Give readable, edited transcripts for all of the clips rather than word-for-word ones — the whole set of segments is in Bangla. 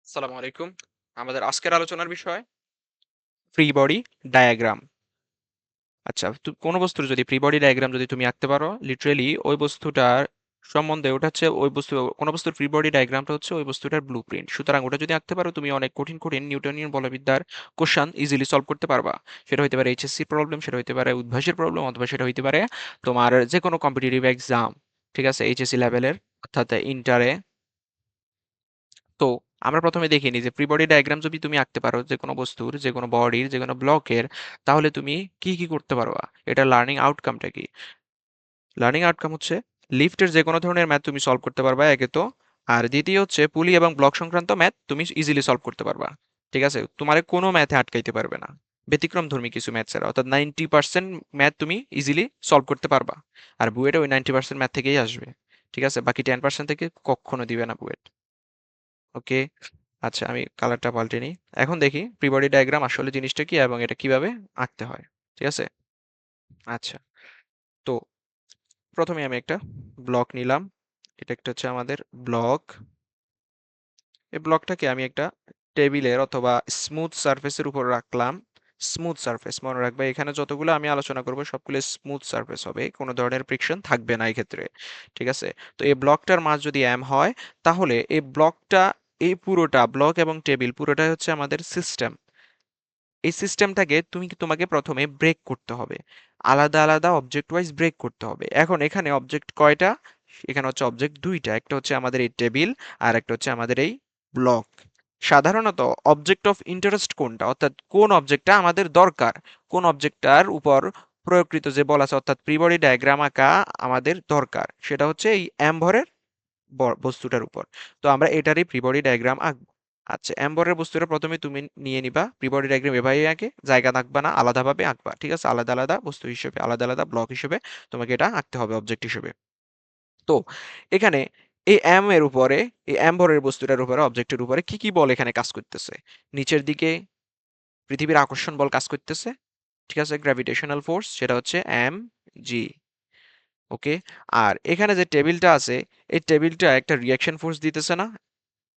আসসালামু আলাইকুম। আমাদের আজকের আলোচনার বিষয় ফ্রি বডি ডায়াগ্রাম। আচ্ছা, কোনো বস্তুর যদি ফ্রি বডি ডায়াগ্রাম যদি তুমি আঁকতে পারো, লিটারেলি ওই বস্তুটার সম্বন্ধে, ওটা হচ্ছে ওই বস্তু, কোনো বস্তুর ফ্রি বডি ডায়াগ্রামটা হচ্ছে ওই বস্তুটার ব্লুপ্রিন্ট। সুতরাং ওটা যদি আঁকতে পারো, তুমি অনেক কঠিন কঠিন নিউটনিয়ান বলবিদ্যার কোশ্চেন ইজিলি সলভ করতে পারবা। সেটা হতে পারে এইচএসসি প্রবলেম, সেটা হতে পারে উদ্ভাসের প্রবলেম, অথবা সেটা হতে পারে তোমার যে কোনো কম্পিটিটিভ এক্সাম। ঠিক আছে, এইচএসসি লেভেলের, অর্থাৎ ইন্টারে। তো আমরা প্রথমে দেখে নিই যে ফ্রি বডি ডায়াগ্রাম যদি তুমি আঁকতে পারো যে কোনো বস্তুর, যে কোনো বডির, যে কোনো ব্লকের, তাহলে তুমি কি কি করতে পারবা, এটা লার্নিং আউটকামটা কি? লার্নিং আউটকাম হচ্ছে লিফটের যে কোনো ধরনের ম্যাথ তুমি সলভ করতে পারবা, একে তো। আর দ্বিতীয় হচ্ছে পুলি এবং ব্লক সংক্রান্ত ম্যাথ তুমি ইজিলি সলভ করতে পারবা। ঠিক আছে, তোমার কোনো ম্যাথে আটকাইতে পারবে না, ব্যতিক্রম ধর্মী কিছু ম্যাথ ছাড়া। অর্থাৎ 90% ম্যাথ তুমি ইজিলি সলভ করতে পারবা। আর বুয়েটে ওই 90% ম্যাথ থেকেই আসবে। ঠিক আছে, বাকি 10% থেকে কখনো দিবে না বুয়েট। ওকে। আচ্ছা, আমি কালারটা পাল্টে নিই। এখন দেখি প্রি বডি ডায়াগ্রাম আসলে জিনিসটা কি এবং এটা কিভাবে আঁকতে হয়। ঠিক আছে। আচ্ছা, তো প্রথমে আমি একটা ব্লক নিলাম। এটা একটা হচ্ছে আমাদের ব্লক। এই ব্লকটাকে আমি একটা টেবিলের অথবা স্মুথ সারফেসের উপর রাখলাম। স্মুথ সারফেস মনে রাখবে, এখানে যতগুলো আমি আলোচনা করব সবগুলো স্মুথ সারফেস হবে, কোনো ধরনের ফ্রিকশন থাকবে না এই ক্ষেত্রে। ঠিক আছে। তো এই ব্লকটার মাঝ যদি এম হয়, তাহলে এই ব্লকটা, এই পুরোটা ব্লক এবং টেবিল পুরোটাই হচ্ছে আমাদের সিস্টেম। এই সিস্টেমটাকে তোমাকে প্রথমে ব্রেক করতে হবে, আলাদা আলাদা অবজেক্ট ওয়াইজ ব্রেক করতে হবে। এখন এখানে অবজেক্ট কয়টা? এখানে হচ্ছে অবজেক্ট দুইটা, একটা হচ্ছে আমাদের এই টেবিল, আর একটা হচ্ছে আমাদের এই ব্লক। সাধারণত অবজেক্ট অফ ইন্টারেস্ট কোনটা, অর্থাৎ কোন অবজেক্টটা আমাদের দরকার, কোন অবজেক্টটার উপর প্রয়োগকৃত যে বল আছে, অর্থাৎ প্রি বডি ডায়াগ্রাম আঁকা আমাদের দরকার, সেটা হচ্ছে এই অ্যাম্বরের বস্তুটার উপর। তো আমরা এটারই প্রি বডি ডায়াগ্রাম আঁকবো। আচ্ছা, অ্যাম্বরের বস্তুটা প্রথমে তুমি নিয়ে নিবা, প্রি বডি ডায়াগ্রাম এভাবেই আঁকে, জায়গা আঁকবা না, আলাদাভাবে আঁকবা। ঠিক আছে, আলাদা আলাদা বস্তু হিসেবে, আলাদা আলাদা ব্লক হিসেবে তোমাকে এটা আঁকতে হবে অবজেক্ট হিসেবে। তো এখানে এই এম এর উপরে, এই অ্যাম্বরের বস্তুটার উপরে, অবজেক্টের উপরে কি কি বল এখানে কাজ করতেছে? নিচের দিকে পৃথিবীর আকর্ষণ বল কাজ করতেছে। ঠিক আছে, গ্র্যাভিটেশনাল ফোর্স, সেটা হচ্ছে এম জি। ওকে। আর এখানে যে টেবিলটা আছে, এই টেবিলটা একটা রিয়াকশন ফোর্স দিতেছে না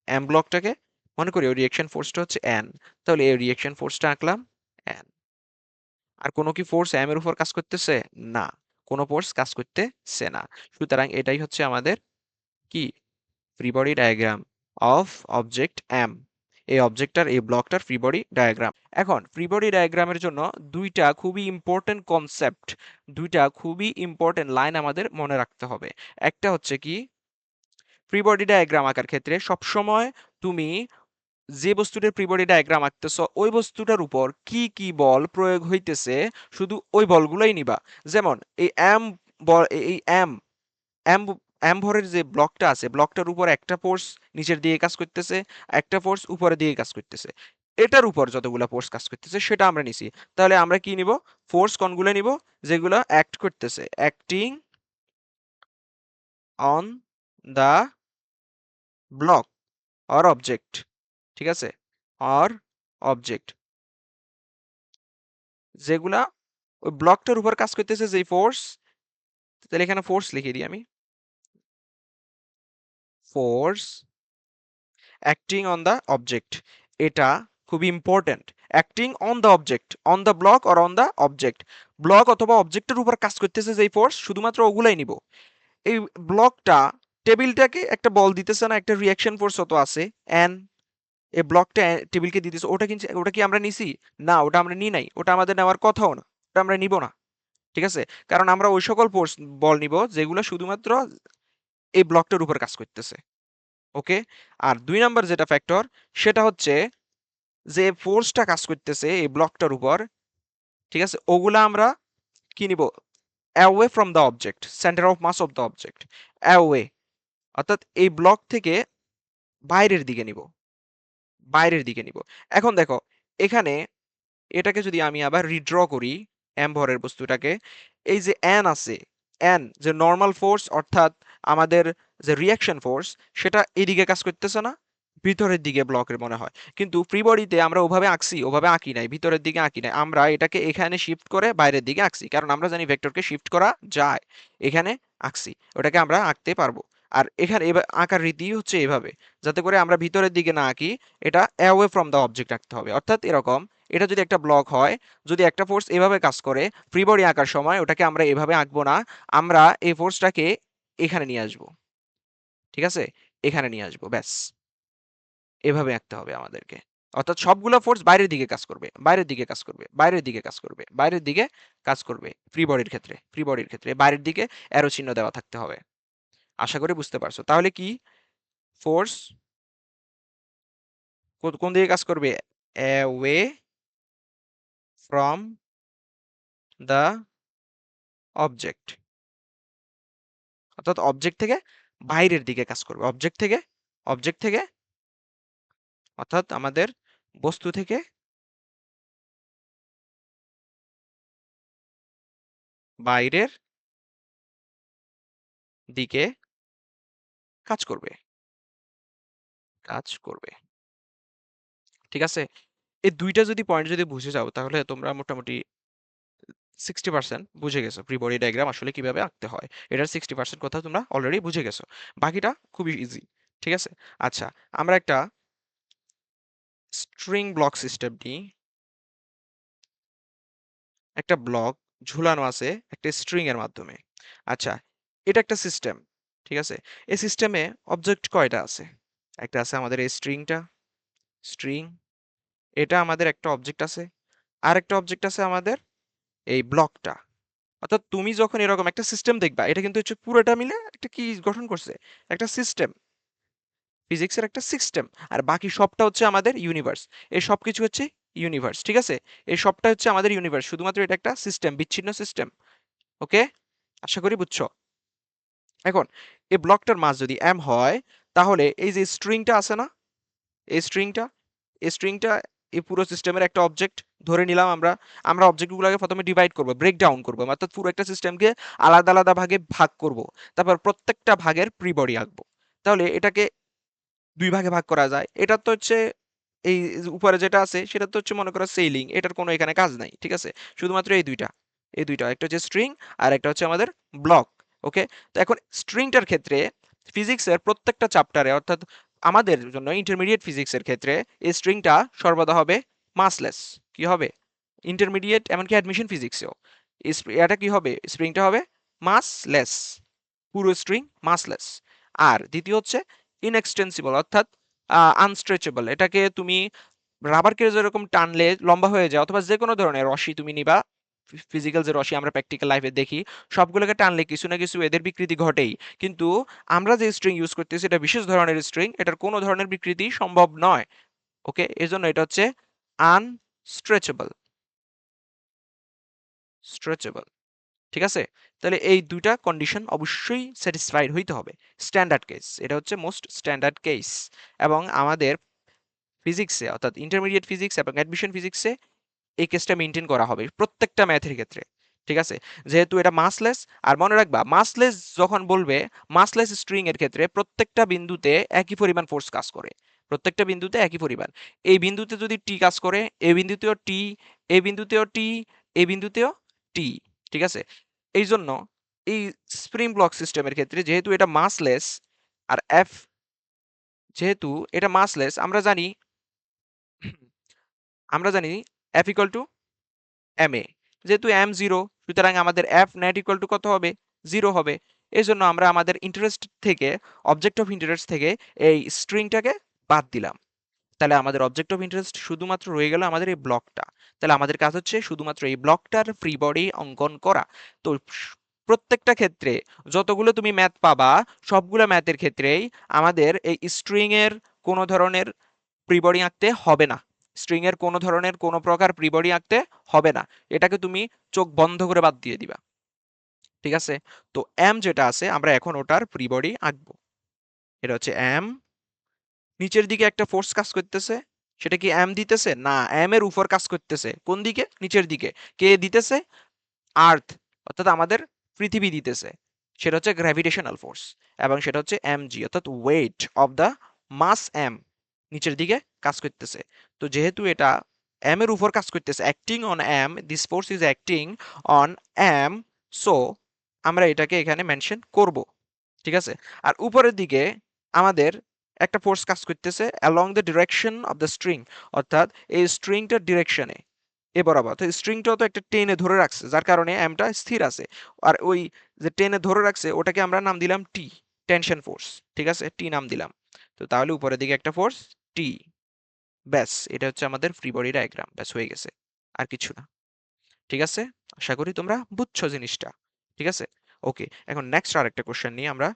এম ব্লকটাকে? মনে করি ওই রিয়াকশন ফোর্সটা হচ্ছে এন। তাহলে এই রিয়াকশন ফোর্সটা আঁকলাম এন। আর কোনো কি ফোর্স এম এর উপর কাজ করতেছে? না, কোনো ফোর্স কাজ করতেছে না। সুতরাং এটাই হচ্ছে আমাদের কি, free body diagram of object M. এই অবজেক্টটার, এই ব্লকটার ফ্রি বডি ডায়াগ্রাম। এখন ফ্রি বডি ডায়াগ্রামের জন্য দুইটা খুবই ইম্পর্টেন্ট কনসেপ্ট, দুইটা খুবই ইম্পর্টেন্ট লাইন আমাদের মনে রাখতে হবে। একটা হচ্ছে কি, ফ্রি বডি ডায়াগ্রাম আঁকার ক্ষেত্রে সবসময় তুমি যে বস্তুটার ফ্রি বডি ডায়াগ্রাম আঁকতেছো, ওই বস্তুটার উপর কি কি বল প্রয়োগ হইতেছে, শুধু ওই বলগুলোই নিবা। যেমন এই এম বল, এই এম এম এম ভরের যে ব্লকটা আছে, ব্লকটার উপর একটা ফোর্স নিচের দিকে কাজ করতেছে, একটা ফোর্স উপরের দিকে কাজ করতেছে। এটার উপর যতগুলা ফোর্স কাজ করতেছে সেটা আমরা নিছি। তাহলে আমরা কি নিব? ফোর্স কোনগুলো নিব? যেগুলো অ্যাক্ট করতেছে, acting on the block or object. ঠিক আছে, অর অবজেক্ট, যেগুলা ওই ব্লকটার উপর কাজ করতেছে যেই ফোর্স। তাহলে এখানে ফোর্স লিখে দিই আমি, force acting on the object. এটা খুবই important. Acting on the object, on the block or on the object. Block অথবা অবজেক্টের উপর কাজ করতেছে যেই ফোর্স, শুধুমাত্র ওগুলাই নিব। এই ব্লকটা টেবিলটাকে একটা বল দিতেছে না, একটা রিয়াকশন ফোর্স অত আছে এন, এই ব্লকটা টেবিলকে দিতেছে, ওটা কিন্তু, ওটা কি আমরা নিছি? না, ওটা আমরা নিই নাই, ওটা আমাদের নেওয়ার কথাও না, ওটা আমরা নিব না। ঠিক আছে, কারণ আমরা ওই সকল ফোর্স বল নিব যেগুলো শুধুমাত্র এই ব্লকটার উপর কাজ করতেছে। ওকে। আর দুই নাম্বার যেটা ফ্যাক্টর, সেটা হচ্ছে যে ফোর্সটা কাজ করতেছে এই ব্লকটার উপর, ঠিক আছে, ওগুলা আমরা কি নিব? Away from the object, centre of mass of the object, away, অর্থাৎ এই ব্লক থেকে বাইরের দিকে নিব, বাইরের দিকে নিব। এখন দেখো, এখানে এটাকে যদি আমি আবার রিড্র করি, এম ভরের বস্তুটাকে, এই যে এন আছে, এন যে নর্মাল ফোর্স, অর্থাৎ আমাদের যে রিয়াকশন ফোর্স, সেটা এদিকে কাজ করতেছে না, ভিতরের দিকে ব্লকের মনে হয়। কিন্তু ফ্রি বডিতে আমরা ওভাবে আঁকছি, ওভাবে আঁকি নাই, ভিতরের দিকে আঁকি নাই, আমরা এটাকে এখানে শিফট করে বাইরের দিকে আঁকছি, কারণ আমরা জানি ভেক্টরকে শিফট করা যায়। এখানে আঁকছি, ওটাকে আমরা আঁকতে পারবো। আর এখানে এবার আঁকার রীতি হচ্ছে এভাবে, যাতে করে আমরা ভিতরের দিকে না আঁকি, এটা অ্যাওয়ে ফ্রম দ্য অবজেক্ট রাখতে হবে। অর্থাৎ এরকম, এটা যদি একটা ব্লক হয়, যদি একটা ফোর্স এভাবে কাজ করে, ফ্রি বডি আঁকার সময় ওটাকে আমরা এভাবে আঁকবো না, আমরা এই ফোর্সটাকে এখানে নিয়ে আসবো, ঠিক আছে, এখানে নিয়ে আসবো, ব্যাস এভাবে আঁকতে হবে আমাদেরকে। অর্থাৎ সবগুলো ফোর্স বাইরের দিকে কাজ করবে, বাইরের দিকে কাজ করবে, বাইরের দিকে কাজ করবে, বাইরের দিকে কাজ করবে। ফ্রি বডির ক্ষেত্রে, ফ্রি বডির ক্ষেত্রে বাইরের দিকে অ্যারো চিহ্ন দেওয়া থাকতে হবে। আশা করি বুঝতে পারছো। তাহলে কি, ফোর্স কোন দিকে কাজ করবে? অ্যাওয়ে ফ্রম দ্য অবজেক্ট, অর্থাৎ অবজেক্ট থেকে বাইরের দিকে কাজ করবে, অবজেক্ট থেকে অর্থাৎ আমাদের বস্তু থেকে বাইরের দিকে কাজ করবে, কাজ করবে, ঠিক আছে। এই দুইটা যদি পয়েন্ট যদি বুঝে যাও, তাহলে তোমরা মোটামুটি 60% বুঝে গেছো ফ্রি বডি ডায়াগ্রাম আসলে কিভাবে আঁকতে হয়। এটার 60% কথা তোমরা অলরেডি বুঝে গেছো, বাকিটা খুবই ইজি, ঠিক আছে। আচ্ছা, আমরা একটা স্ট্রিং ব্লক সিস্টেম নিই। একটা ব্লক ঝুলানো আছে একটা স্ট্রিং এর মাধ্যমে। আচ্ছা, এটা একটা সিস্টেম, ঠিক আছে। এই সিস্টেমে অবজেক্ট কয়টা আছে? একটা আছে আমাদের এই স্ট্রিংটা, স্ট্রিং, এটা আমাদের একটা অবজেক্ট আছে, আর একটা অবজেক্ট আছে আমাদের এই ব্লকটা। অর্থাৎ তুমি যখন এরকম একটা সিস্টেম দেখবা, এটা কিন্তু হচ্ছে পুরোটা মিলে একটা কি গঠন করছে? একটা সিস্টেম, ফিজিক্সের একটা সিস্টেম। আর বাকি সবটা হচ্ছে আমাদের ইউনিভার্স। এই সব কিছু হচ্ছে ইউনিভার্স, ঠিক আছে। এই সবটা হচ্ছে আমাদের ইউনিভার্স, শুধুমাত্র এটা একটা সিস্টেম, বিচ্ছিন্ন সিস্টেম। ওকে, আশা করি বুঝছো। এখন এই ব্লকটার মাস যদি এম হয়, তাহলে এই যে স্ট্রিংটা আছে না, এই স্ট্রিংটা, এই স্ট্রিংটা এই পুরো সিস্টেমের একটা অবজেক্ট ধরে নিলাম। আমরা আমরা অবজেক্টগুলোকে প্রথমে ডিভাইড করব, ব্রেক ডাউন করবো, অর্থাৎ পুরো একটা সিস্টেমকে আলাদা আলাদা ভাগে ভাগ করব। তারপর প্রত্যেকটা ভাগের প্রি বডি আঁকবো। তাহলে এটাকে দুই ভাগে ভাগ করা যায়। এটা তো হচ্ছে এই উপরে যেটা আছে সেটা তো হচ্ছে মনে করো সেইলিং, এটার কোনো এখানে কাজ নাই, ঠিক আছে। শুধুমাত্র এই দুইটা, এই দুইটা, একটা হচ্ছে স্ট্রিং আর একটা হচ্ছে আমাদের ব্লক। ওকে, তো এখন স্ট্রিংটার ক্ষেত্রে ফিজিক্সের প্রত্যেকটা চ্যাপ্টারে, অর্থাৎ আমাদের জন্য ইন্টারমিডিয়েট ফিজিক্সের ক্ষেত্রে এই স্ট্রিংটা সর্বদা হবে মাসলেস। কি হবে? ইন্টারমিডিয়েট এমনকি অ্যাডমিশন ফিজিক্সেও এটা কি হবে? স্প্রিংটা হবে মাসলেস, পুরো স্ট্রিং মাসলেস। আর দ্বিতীয় হচ্ছে ইনএক্সটেন্সিবল, অর্থাৎ আনস্ট্রেচেবল। এটাকে তুমি রাবারকে যেরকম টানলে লম্বা হয়ে যায়, অথবা যে কোনো ধরনের রশি তুমি নিবা, ফিজিক্যাল যে রশি আমরা প্র্যাকটিক্যাল লাইফে দেখি, সবগুলোকে টানলে কিছু না কিছু এদের বিকৃতি ঘটেই। কিন্তু আমরা যে স্ট্রিং ইউজ করতেছি এটা বিশেষ ধরনের স্ট্রিং, এটার কোনো ধরনের বিকৃতি সম্ভব নয়। ওকে, এর জন্য এটা হচ্ছে আনস্ট্রেচেবল, স্ট্রেচেবল, ঠিক আছে। তাহলে এই দুইটা কন্ডিশন অবশ্যই স্যাটিসফাইড হইতে হবে। স্ট্যান্ডার্ড কেস, এটা হচ্ছে মোস্ট স্ট্যান্ডার্ড কেস। এবং আমাদের ফিজিক্সে, অর্থাৎ ইন্টারমিডিয়েট ফিজিক্স এবং অ্যাডমিশন ফিজিক্সে এই কেসটা মেনটেন করা হবে প্রত্যেকটা ম্যাথের ক্ষেত্রে, ঠিক আছে। যেহেতু এটা মাসলেস, আর মনে রাখবা মাসলেস যখন বলবে, মাসলেস স্ট্রিং এর ক্ষেত্রে প্রত্যেকটা বিন্দুতে একই পরিমাণ ফোর্স কাজ করে, প্রত্যেকটা বিন্দুতে একই পরিমাণ। এই বিন্দুতে যদি টি কাজ করে, এই বিন্দুতেও টি, এই বিন্দুতেও টি, এই বিন্দুতেও টি, ঠিক আছে। এই জন্য এই স্প্রিং ব্লক সিস্টেমের ক্ষেত্রে যেহেতু এটা মাসলেস, আর এফ যেহেতু এটা মাসলেস, আমরা জানি F equal to M A. যেহেতু এম জিরো, সুতরাং আমাদের এফ নেট ইকুয়াল টু কত হবে? জিরো হবে। এই জন্য আমরা আমাদের ইন্টারেস্ট থেকে, অবজেক্ট অফ ইন্টারেস্ট থেকে এই স্ট্রিংটাকে বাদ দিলাম। তাহলে আমাদের অবজেক্ট অফ ইন্টারেস্ট শুধুমাত্র রয়ে গেল আমাদের এই ব্লকটা। তাহলে আমাদের কাজ হচ্ছে শুধুমাত্র এই ব্লকটার ফ্রি বডি অঙ্কন করা। তো প্রত্যেকটা ক্ষেত্রে যতগুলো তুমি ম্যাথ পাবা, সবগুলো ম্যাথের ক্ষেত্রেই আমাদের এই স্ট্রিং এর কোনো ধরনের প্রি বডি আঁকতে হবে না, স্ট্রিং এর কোনো ধরনের কোনো প্রকার প্রি বডি আঁকতে হবে না। এটাকে তুমি চোখ বন্ধ করে বাদ দিয়ে দিবা, ঠিক আছে। তো এম যেটা আছে আমরা এখন ওটার প্রি বডি আঁকবো। এটা হচ্ছে এম, নিচের দিকে একটা ফোর্স কাজ করতেছে, সেটা কি এম দিতেছে? না, এম এর উপর কাজ করতেছে। কোন দিকে? নিচের দিকে। কে দিতেছে? আর্থ, অর্থাৎ আমাদের পৃথিবী দিতেছে। সেটা হচ্ছে গ্র্যাভিটেশনাল ফোর্স, এবং সেটা হচ্ছে এম জি, অর্থাৎ weight of the mass M, নিচের দিকে কাজ করতেছে। তো যেহেতু এটা এম এর উপর কাজ করতেছে, acting on M, this force is acting on M, so আমরা এটাকে এখানে মেনশন করব। ঠিক আছে? আর উপরের দিকে আমাদের একটা ফোর্স কাজ করতেছে along the direction of the string, অর্থাৎ এই স্ট্রিংটার ডিরেকশনে এ বরাবর। তো স্ট্রিংটাও তো একটা টেনে ধরে রাখছে, যার কারণে এমটা স্থির আছে। আর ওই যে টেনে ধরে রাখছে ওটাকে আমরা নাম দিলাম টি, টেনশন ফোর্স। ঠিক আছে, টি নাম দিলাম। তো তাহলে উপরের দিকে একটা ফোর্স টি, ব্যাস এটা হচ্ছে আমাদের ফ্রি বডি ডায়াগ্রাম, ব্যাস হয়ে গেছে, আর কিছু না। ঠিক আছে, আশা করি তোমরা বুঝছো জিনিসটা। ঠিক আছে, ওকে। এখন নেক্সট আরেকটা কোশ্চেন নিয়ে আমরা,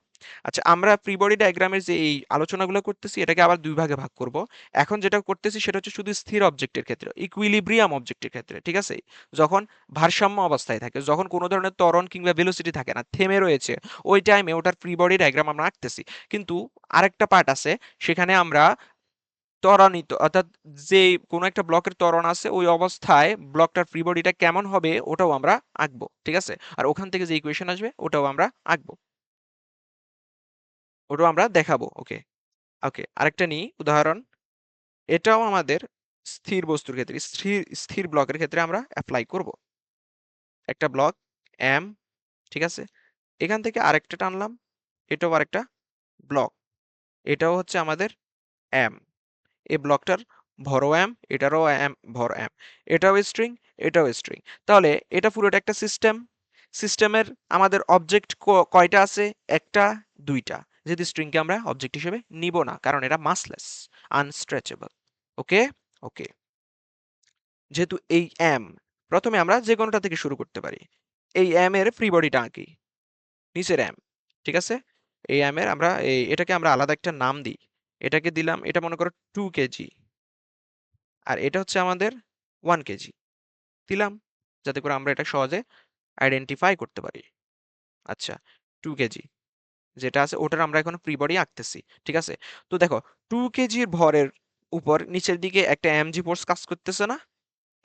আচ্ছা আমরা ফ্রি বডি ডায়াগ্রামের যে এই আলোচনাগুলো করতেছি এটাকে আবার দুই ভাগে ভাগ করব। এখন যেটা করতেছি সেটা হচ্ছে শুধু স্থির অবজেক্টের ক্ষেত্রে, ইকুইলিব্রিয়াম অবজেক্টের ক্ষেত্রে। ঠিক আছে, যখন ভারসাম্য অবস্থায় থাকে, যখন কোনো ধরনের ত্বরণ কিংবা ভেলোসিটি থাকে না, থেমে রয়েছে, ওই টাইমে ওটার ফ্রি বডি ডায়াগ্রাম আমরা আঁকতেছি। কিন্তু আরেকটা পার্ট আছে, সেখানে আমরা ত্বরান্বিত, অর্থাৎ যে কোনো একটা ব্লকের ত্বরণ আছে ওই অবস্থায় ব্লকটার ফ্রি বডিটা কেমন হবে ওটাও আমরা আঁকবো। ঠিক আছে, আর ওখান থেকে যে ইকুয়েশন আসবে ওটাও আমরা আঁকবো, ওটাও আমরা দেখাবো। ওকে, ওকে। আরেকটা নিই উদাহরণ, এটাও আমাদের স্থির বস্তুর ক্ষেত্রে, স্থির স্থির ব্লকের ক্ষেত্রে আমরা অ্যাপ্লাই করব। একটা ব্লক এম, ঠিক আছে, এখান থেকে আরেকটা টানলাম, এটাও আরেকটা ব্লক, এটাও হচ্ছে আমাদের এম। এই ব্লকটার ভরও এম, এটারও এম, ভর এম, এটাও স্ট্রিং, এটাও স্ট্রিং। তাহলে এটা পুরোটা একটা সিস্টেম। সিস্টেমের আমাদের অবজেক্ট কয়টা আছে? একটা, দুইটা। যেহেতু স্ট্রিংকে আমরা অবজেক্ট হিসেবে নিব না, কারণ এটা মাসলেস, আনস্ট্রেচেবল। ওকে, ওকে। যেহেতু এই এম, প্রথমে আমরা যে কোনোটা থেকে শুরু করতে পারি। এই এম এর ফ্রি বডিটা আঁকি, নিচের এম। ঠিক আছে, এই এম এর আমরা এটাকে আমরা আলাদা একটা নাম দিই। এটাকে দিলাম, এটা মনে করো 2 কেজি, আর এটা হচ্ছে আমাদের 1 কেজি দিলাম, যাতে করে আমরা এটা সহজে আইডেন্টিফাই করতে পারি। আচ্ছা, 2 কেজি যেটা আছে ওটার আমরা এখন ফ্রি বডি আঁকতেছি। ঠিক আছে, তো দেখো 2 কেজির ভরের উপর নিচের দিকে একটা এমজি ফোর্স কাজ করতেছে না?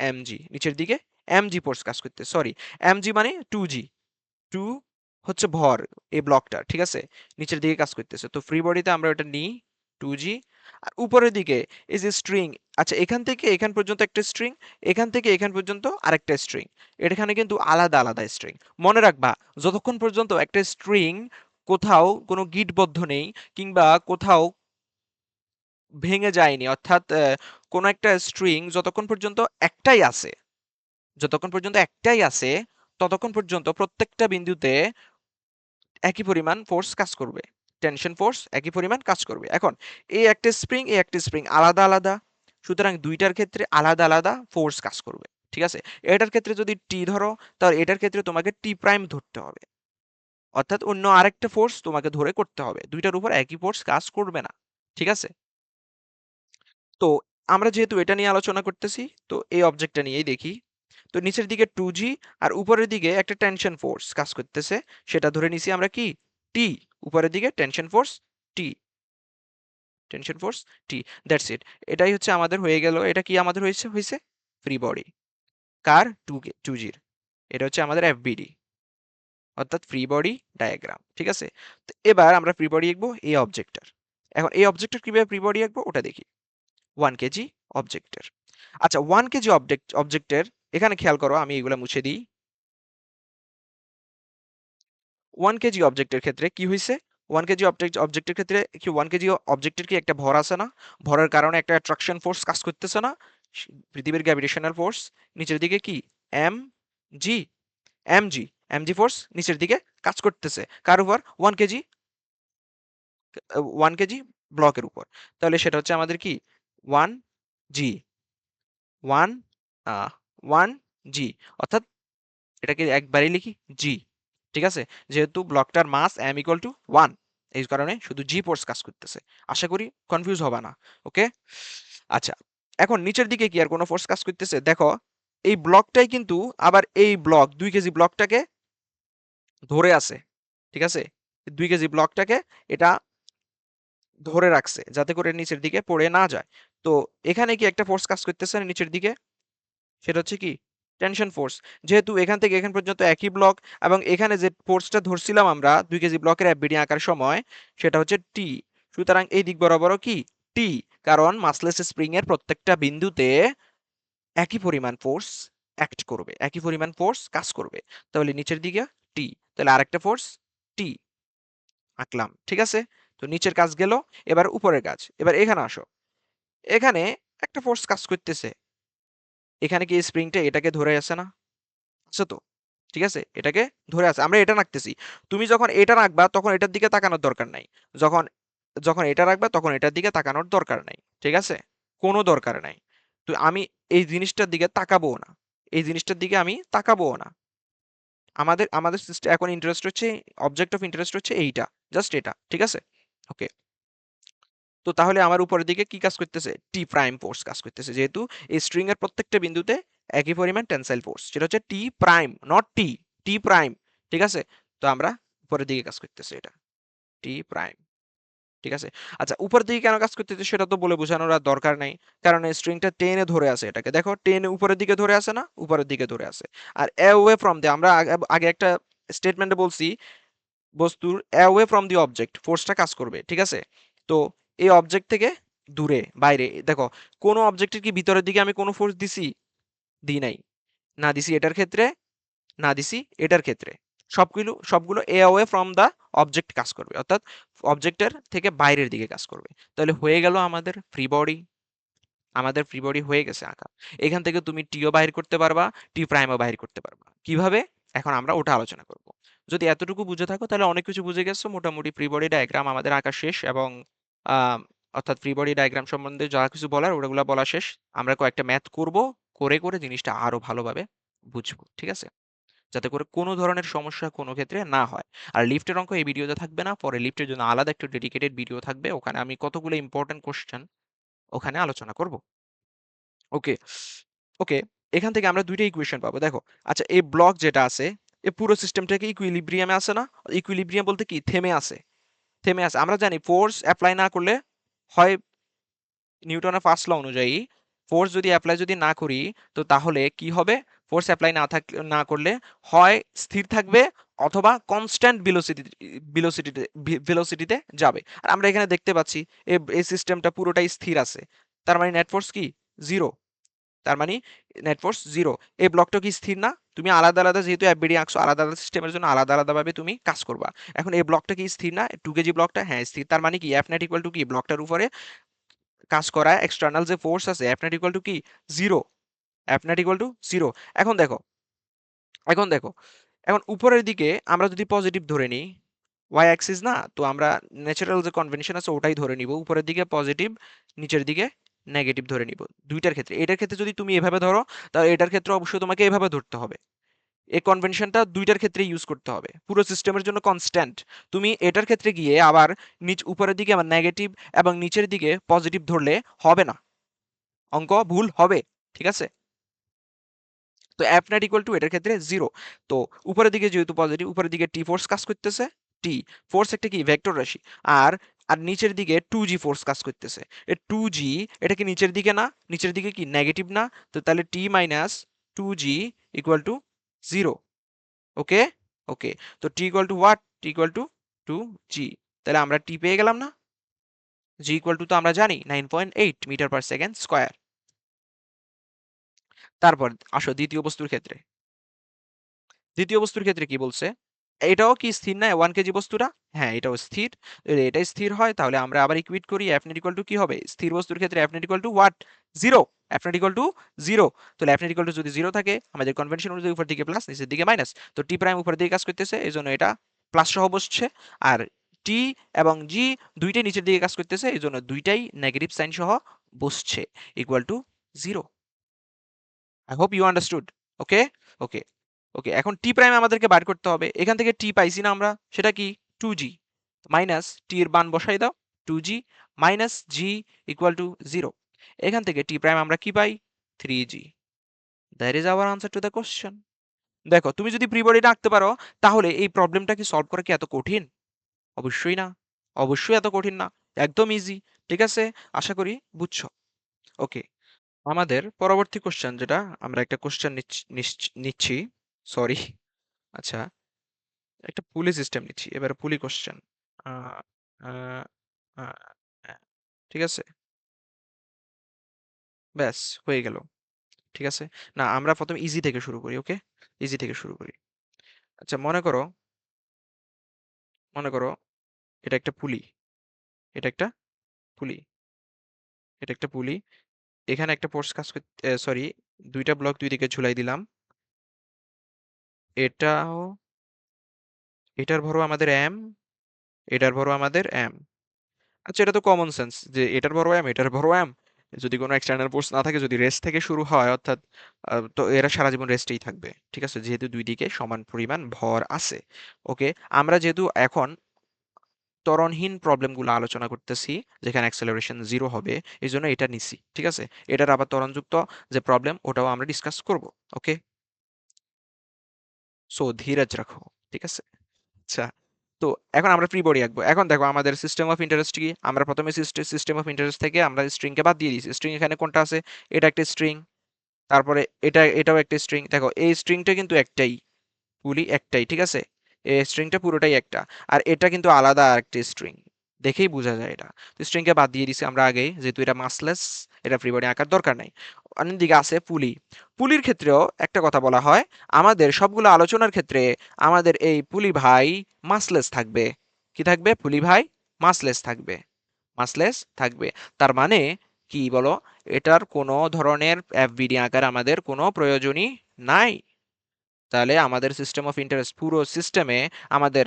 এমজি নিচের দিকে এমজি ফোর্স কাজ করতে, সরি, এমজি মানে 2G, 2 হচ্ছে ভর এই ব্লকটা। ঠিক আছে, নিচের দিকে কাজ করতেছে, তো ফ্রি বডিতে আমরা ওটা নিই 2G। আর উপরের দিকে এই যে স্ট্রিং, আচ্ছা এখান থেকে এখান পর্যন্ত একটা স্ট্রিং, এখান থেকে এখান পর্যন্ত আরেকটা স্ট্রিং, এখানে কিন্তু আলাদা আলাদা স্ট্রিং। মনে রাখবা, যতক্ষণ পর্যন্ত একটা স্ট্রিং কোথাও কোনো গিঁটবদ্ধ নেই কিংবা কোথাও ভেঙে যায়নি, অর্থাৎ কোনো একটা স্ট্রিং যতক্ষণ পর্যন্ত একটাই আছে, যতক্ষণ পর্যন্ত একটাই আছে ততক্ষণ পর্যন্ত প্রত্যেকটা বিন্দুতে একই পরিমাণ ফোর্স কাজ করবে, টেনশন ফোর্স একই পরিমাণ কাজ করবে। এখন এই একটা স্প্রিং, এই একটা স্প্রিং আলাদা আলাদা, সুতরাং দুইটার ক্ষেত্রে আলাদা আলাদা ফোর্স কাজ করবে। ঠিক আছে, এটার ক্ষেত্রে যদি টি ধরো, তাহলে এটার ক্ষেত্রে তোমাকে টি প্রাইম ধরতে হবে, অর্থাৎ অন্য আরেকটা ফোর্স তোমাকে ধরে করতে হবে, দুইটার উপর একই ফোর্স কাজ করবে না। ঠিক আছে, তো আমরা যেহেতু এটা নিয়ে আলোচনা করতেছি, তো এই অবজেক্টটা নিয়েই দেখি। তো নিচের দিকে 2G, আর উপরের দিকে একটা টেনশন ফোর্স কাজ করতেছে, সেটা ধরে নিছি আমরা কি? টি। উপরের দিকে tension force T, tension force T, that's it. এটাই হচ্ছে আমাদের হয়ে গেল। এটা কি আমাদের হয়েছে? হয়েছে ফ্রি বডি। কার? 2G'র। এটা হচ্ছে আমাদের এফবিডি, অর্থাৎ ফ্রি বডি ডায়াগ্রাম। ঠিক আছে, তো এবার আমরা ফ্রি বডি আঁকবো এই অবজেক্টটার। এখন এই অবজেক্টটার কিভাবে ফ্রি বডি আঁকবো ওটা দেখি। 1 কেজি অবজেক্টের, আচ্ছা 1 কেজি অবজেক্টের, এখানে খেয়াল করো আমি এগুলা মুছে দিই। 1 কেজি অবজেক্টের ক্ষেত্রে কি হয়েছে? 1 কেজি অবজেক্টের ক্ষেত্রে কি 1 কেজি অবজেক্টের কি একটা ভর আছে না? ভরের কারণে একটা অ্যাট্রাকশন ফোর্স কাজ করতেছে না? পৃথিবীর গ্র্যাভিটেশনাল ফোর্স নিচের দিকে কি M G, M G, M G force নিচের দিকে কাজ করতেছে কার উপর? 1 কেজি, 1 কেজি ব্লকের উপর। তাহলে সেটা হচ্ছে আমাদের কি 1G, 1 জি, অর্থাৎ এটাকে একবারই লিখি জি। ঠিক আছে, যেহেতু ব্লকটার মাস এম ইকুয়াল টু 1, এই কারণে শুধু জি ফোর্স কাজ করতেছে। আশা করি কনফিউজ হবে না। ওকে, আচ্ছা এখন নিচের দিকে কি আর কোনো ফোর্স কাজ করতেছে? দেখো এই ব্লকটাই কিন্তু আবার এই ব্লক 2 কেজি ব্লকটাকে ধরে আছে। ঠিক আছে, 2 কেজি ব্লকটাকে এটা ধরে রাখছে যাতে করে নিচের দিকে পড়ে না যায়। তো এখানে কি একটা ফোর্স কাজ করতেছে না নিচের দিকে? সেটা হচ্ছে কি টেনশন ফোর্স। যেহেতু এখান থেকে এখান পর্যন্ত একই ব্লক, এবং এখানে যে ফোর্সটা ধরছিলাম আমরা 2 কেজি ব্লকের এফবিডি আঁকার সময় সেটা হচ্ছে টি, সুতরাং এই দিক বরাবরও কি টি, কারণ মাসলেস স্প্রিং এর প্রত্যেকটা বিন্দুতে একই পরিমাণ ফোর্স অ্যাক্ট করবে, একই পরিমাণ ফোর্স কাজ করবে। তাহলে নিচের দিকে টি, তাহলে আরেকটা ফোর্স টি, আঁকলাম, ঠিক আছে? তো নিচের কাজ গেল, এবার উপরের কাজ। এবার এখানে আসো, এখানে একটা ফোর্স কাজ করতেছে। এখানে কি স্প্রিংটা এটাকে ধরে আছে না? আছে তো, ঠিক আছে, এটাকে ধরে আছে, আমরা এটা রাখতেছি। তুমি যখন এটা রাখবা তখন এটার দিকে তাকানোর দরকার নাই, যখন যখন এটা রাখবা তখন এটার দিকে তাকানোর দরকার নাই, ঠিক আছে, কোনো দরকার নাই। তো আমি এই জিনিসটার দিকে তাকাবো না, এই জিনিসটার দিকে আমি তাকাবো না। আমাদের আমাদের সিস্টেম এখন ইন্টারেস্ট হচ্ছে, অবজেক্ট অফ ইন্টারেস্ট হচ্ছে এইটা, জাস্ট এটা, ঠিক আছে? ওকে। তো তাহলে আমার উপরের দিকে কি কাজ করতেছে? টি প্রাইম ফোর্স কাজ করতেছে, যেহেতু এই স্ট্রিং এর প্রত্যেকটা বিন্দুতে একই পরিমাণ টেনসাইল ফোর্স, সেটা হচ্ছে T prime, not T, T prime, ঠিক আছে? তো আমরা উপরের দিকে কাজ করতেছে এটা, টি প্রাইম, ঠিক আছে? আচ্ছা, উপরের দিকে কেন কাজ করতেছে সেটা তো বলে বোঝানোর আর দরকার নাই, কারণ এই স্ট্রিংটা টেনে ধরে আছে, এটাকে দেখো টেনে উপরের দিকে ধরে আছে না, উপরের দিকে ধরে আছে। আর অ্যাওয়ে ফ্রম দে, আমরা আগে একটা স্টেটমেন্টে বলছি বস্তুর অ্যাওয়ে ফ্রম দি অবজেক্ট ফোর্সটা কাজ করবে, ঠিক আছে? তো এই অবজেক্ট থেকে দূরে, বাইরে, দেখো কোনো অবজেক্টের কি ভিতরের দিকে আমি কোনো ফোর্স দিছি? দিই নাই। না দিছি এটার ক্ষেত্রে, না দিছি এটার ক্ষেত্রে। সবগুলো সবগুলো অ্যাওয়ে ফ্রম দা অবজেক্ট কাজ করবে, অর্থাৎ অবজেক্টের থেকে বাইরের দিকে কাজ করবে। তাহলে হয়ে গেল আমাদের ফ্রি বডি, আমাদের ফ্রি বডি হয়ে গেছে আঁকা। এখান থেকে তুমি টিও বাহির করতে পারবা, টি প্রাইমও বাহির করতে পারবা। কিভাবে? এখন আমরা ওটা আলোচনা করব। যদি এতটুকু বুঝে থাকো তাহলে অনেক কিছু বুঝে গেছো, মোটামুটি ফ্রি বডি ডায়াগ্রাম আমাদের আঁকা শেষ, এবং আহ, অর্থাৎ ফ্রি বডি ডায়াগ্রাম সম্বন্ধে যা কিছু বলার ওগুলো বলা শেষ। আমরা কয়েকটা ম্যাথ করব, করে করে জিনিসটা আরো ভালোভাবে বুঝবো, ঠিক আছে? যাতে করে কোনো ধরনের সমস্যা কোনো ক্ষেত্রে না হয়। আর লিফটের অঙ্ক এই ভিডিওতে থাকবে না, পরে লিফটের জন্য আলাদা একটা ডেডিকেটেড ভিডিও থাকবে, ওখানে আমি কতগুলো ইম্পর্টেন্ট কোশ্চেন ওখানে আলোচনা করব। ওকে, ওকে। এখান থেকে আমরা দুইটা ইকুয়েশন পাবো, দেখো। আচ্ছা, এই ব্লক যেটা আছে, এই পুরো সিস্টেমটাকে ইকুইলিব্রিয়ামে আছে না? ইকুইলিব্রিয়াম বলতে কি? থেমে আছে, থেমে আছে। আমরা জানি ফোর্স অ্যাপ্লাই না করলে হয়, নিউটনের ফার্স্ট ল অনুযায়ী ফোর্স যদি অ্যাপ্লাই যদি না করি, তো তাহলে কি হবে? ফোর্স অ্যাপ্লাই না করলে হয় স্থির থাকবে, অথবা কনস্ট্যান্ট ভেলোসিটিতে ভেলোসিটিতে যাবে। আর আমরা এখানে দেখতে পাচ্ছি এই সিস্টেমটা পুরোটাই স্থির আছে, তার মানে নেট ফোর্স কি? জিরো। তার মানে নেট ফোর্স জিরো। এই ব্লকটা কি স্থির না? তুমি আলাদা আলাদা যেহেতু এফবিডি আঁকছো, আলাদা আলাদা সিস্টেমের জন্য আলাদা আলাদা ভাবে তুমি কাজ করবা। এখন এই ব্লকটা কি স্থির না? 2 কেজি ব্লকটা, হ্যাঁ স্থির। তার মানে কি এফ নেট ইকুয়াল টু কি? ব্লকটার উপরে কাজ করা এক্সটার্নাল যে ফোর্স আছে, এফ নেট ইকুয়াল টু কি? Zero. F net equal to zero. এখন দেখো, এখন দেখো, এখন উপরের দিকে আমরা যদি পজিটিভ ধরে নিই, ওয়াই অ্যাক্সিস না, তো আমরা ন্যাচারাল যে কনভেনশন আছে ওটাই ধরে নিব, উপরের দিকে পজিটিভ, নিচের দিকে নেগেটিভ ধরে নিব দুইটার ক্ষেত্রে। এটার ক্ষেত্রে যদি তুমি এভাবে ধরো, তাহলে এটার ক্ষেত্রে অবশ্যই তোমাকে এভাবে ধরতে হবে। এই কনভেনশনটা দুইটার ক্ষেত্রে ইউজ করতে হবে, পুরো সিস্টেমের জন্য কনস্ট্যান্ট। তুমি এটার ক্ষেত্রে গিয়ে আবার উপরের দিকে আবার নেগেটিভ এবং নিচের দিকে পজিটিভ ধরলে হবে না, অঙ্ক ভুল হবে, ঠিক আছে? তো এফ নট ইকুয়াল টু এটার ক্ষেত্রে জিরো। তো উপরের দিকে যেহেতু পজিটিভ, উপরের দিকে টি ফোর্স কাজ করতেছে, টি ফোর্স একটা কি ভেক্টর রাশি, আর আর নিচের দিকে 2g ফোর্স কাজ করতেছে। এই 2g, এটা কি নিচের দিকে না? নিচের দিকে কি নেগেটিভ না? তো তাহলে T minus 2g equal to zero. Okay, okay. তো T equal to what? T equal to 2g। তাহলে আমরা টি পেয়ে গেলাম না? জি ইকুয়াল টু তো আমরা জানি 9.8 মিটার পার সেকেন্ড স্কোয়ার। তারপর আসো দ্বিতীয় বস্তুর ক্ষেত্রে। দ্বিতীয় বস্তুর ক্ষেত্রে কি বলছে? এটাও কি স্থির না 1 কেজি বস্তুটা? হ্যাঁ, এটাও স্থির। যদি এটাই স্থির হয় তাহলে আমরা আবার ইকুয়েট করি, এফ নেট ইকুয়াল টু কি হবে? স্থির বস্তুর ক্ষেত্রে F net equal to what? Zero. F net equal to zero. তাহলে এফ নেট ইকুয়াল টু যদি জিরো থাকে, আমাদের কনভেনশন অনুযায়ী উপর দিকে প্লাস, নিচের দিকে মাইনাস। তো টি প্রাইম উপর দিকে কাজ করতেছে, এই জন্য এটা প্লাস সহ বসছে। আর টি এবং জি দুইটাই নিচের দিকে কাজ করতেছে, এই জন্য দুইটাই নেগেটিভ সাইন সহ বসছে, equal to zero. I hope you understood. Okay, okay, okay. এখন টি প্রাইম আমাদেরকে বার করতে হবে। এখান থেকে টি পাইছি না আমরা, সেটা কি? 2g। মাইনাস টি এর মান বসাই দাও, 2g minus G equal to zero. এখান থেকে টি প্রাইম আমরা কি পাই? 3g। That is our answer to the question. দেখো, তুমি যদি প্রি বডিটা আঁকতে পারো, তাহলে এই প্রবলেমটা কি সলভ করা কি এত কঠিন? অবশ্যই না, অবশ্যই এত কঠিন না, একদম ইজি। ঠিক আছে, আশা করি বুঝছো। ওকে, আমাদের পরবর্তী কোশ্চেন যেটা, আমরা একটা কোশ্চেন নিচ্ছি, সরি। আচ্ছা, একটা পুলি সিস্টেম নিচ্ছি, এবার পুলি কোশ্চেন। ঠিক আছে, ব্যাস হয়ে গেল। ঠিক আছে, না আমরা প্রথমে ইজি থেকে শুরু করি, ওকে? ইজি থেকে শুরু করি। আচ্ছা, মনে করো, মনে করো এটা একটা পুলি, এটা একটা পুলি, এটা একটা পুলি। এখানে একটা ফোর্স কাজ করতে, সরি, দুইটা ব্লক দুই দিকে ঝুলাই দিলাম। এটাও, এটার ভরও আমাদের এম, এটার ভরও আমাদের এম। আচ্ছা, এটা তো কমন সেন্স যে এটার ভরও এম, এটার ভরও এম। যদি কোনো এক্সটার্নাল ফোর্স না থাকে, যদি রেস্ট থেকে শুরু হয়, অর্থাৎ তো এরা সারা জীবন রেস্টেই থাকবে। ঠিক আছে, যেহেতু দুই দিকে সমান পরিমাণ ভর আছে। ওকে, আমরা যেহেতু এখন ত্বরণহীন প্রবলেমগুলো আলোচনা করতেছি, যেখানে অ্যাক্সেলারেশন জিরো হবে, এই জন্য এটা নিছি। ঠিক আছে, এটার আবার ত্বরণযুক্ত যে প্রবলেম, ওটাও আমরা ডিসকাস করব। ওকে, সো ধীরজ রাখো। ঠিক আছে, আচ্ছা। তো এখন আমরা ফ্রি বডি আঁকবো। এখন দেখো আমাদের সিস্টেম অফ ইন্টারেস্ট কি, আমরা প্রথমে সিস্টেম অফ ইন্টারেস্ট থেকে আমরা স্ট্রিং কে বাদ দিয়ে দিয়েছি। স্ট্রিং এখানে কোনটা আছে, এটা একটা স্ট্রিং, তারপরে এটাও একটা স্ট্রিং। দেখো এই স্ট্রিংটা কিন্তু একটাই, পুলি একটাই। ঠিক আছে, এই স্ট্রিংটা পুরোটাই একটা, আর এটা কিন্তু আলাদা আরেকটা স্ট্রিং, দেখেই বোঝা যায় এটা। তো স্ট্রিংকে বাদ দিয়ে দিছি আমরা আগেই, যেহেতু এটা মাসলেস, এটা ফ্রি বডি আঁকার দরকার নাই। অন্যদিকে আছে পুলি। পুলির ক্ষেত্রেও একটা কথা বলা হয়, আমাদের সবগুলো আলোচনার ক্ষেত্রে আমাদের এই পুলি ভাই মাসলেস থাকবে। কি থাকবে? পুলি ভাই মাসলেস থাকবে, মাসলেস থাকবে। তার মানে কি বলো, এটার কোনো ধরনের এফবিডি আকার আমাদের কোনো প্রয়োজনই নাই। তাহলে আমাদের সিস্টেম অফ ইন্টারেস্ট পুরো সিস্টেমে আমাদের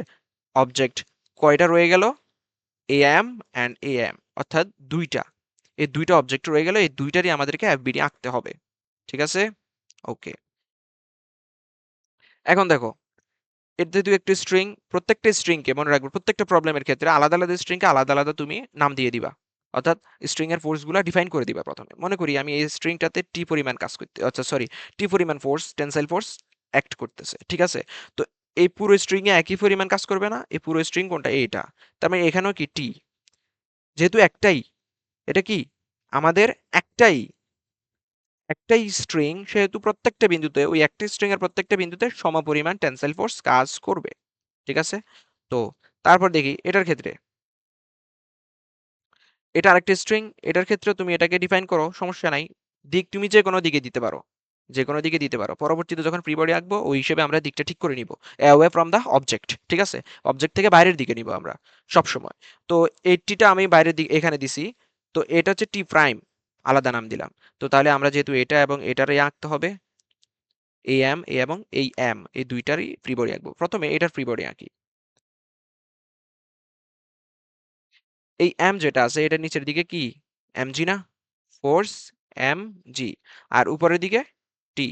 অবজেক্ট কয়টা রয়ে গেল? এএম অ্যান্ড এএম, অর্থাৎ দুইটা। এই দুইটা অবজেক্ট রয়ে গেল, এই দুইটারই আমাদেরকে এফবিডি আঁকতে হবে। ঠিক আছে, ওকে। এখন দেখো, এর যেহেতু একটি স্ট্রিং, প্রত্যেকটা স্ট্রিংকে মনে রাখবে, প্রত্যেকটা প্রবলেমের ক্ষেত্রে আলাদা আলাদা স্ট্রিংকে আলাদা আলাদা তুমি নাম দিয়ে দিবা। অর্থাৎ স্ট্রিং এর ফোর্সগুলো ডিফাইন করে দিবা প্রথমে। মনে করি আমি এই স্ট্রিংটাতে টি পরিমাণ কাজ করতে, আচ্ছা সরি, টি পরিমাণ ফোর্স, টেনসাইল ফোর্স অ্যাক্ট করতেছে। ঠিক আছে, তো এই পুরো স্ট্রিং এ একই পরিমাণ কাজ করবে না? এই পুরো স্ট্রিং কোনটা? এইটা। তার মানে এখানেও কি টি, যেহেতু একটাই, এটা কি আমাদের একটাই, একটাই স্ট্রিং, সেহেতু প্রত্যেকটা বিন্দুতে, ওই একটা স্ট্রিং এর প্রত্যেকটা বিন্দুতে সমপরিমাণ টেনসাইল ফোর্স কাজ করবে। ঠিক আছে, তো তারপর দেখি এটার ক্ষেত্রে, এটা আরেকটা স্ট্রিং, এটার ক্ষেত্রে তুমি এটাকে ডিফাইন করো, সমস্যা নাই। দিক তুমি যে কোনো দিকে দিতে পারো, যে কোনো দিকে দিতে পারো। পরবর্তীতে যখন ফ্রি বডি আঁকবো, ওই হিসেবে আমরা দিকটা ঠিক করে নিব, অ্যাওয়ে ফ্রম দা অবজেক্ট। ঠিক আছে, অবজেক্ট থেকে বাইরের দিকে নিব আমরা সব সময়। তো এই টিটা আমি বাইরের দিকে এখানে দিছি, তো এটা হচ্ছে টি প্রাইম, আলাদা নাম দিলাম। তো তাহলে আমরা যেহেতু এটা এবং এটারই আঁকতে হবে, এই এম, এ এবং এই এম, এই দুইটারই ফ্রি বডি আঁকবো। প্রথমে এটার ফ্রি বডি আঁকি। এই এম যেটা আছে, এটা নিচের দিকে কি এম জি না, ফোর্স এম জি, আর উপরের দিকে টি।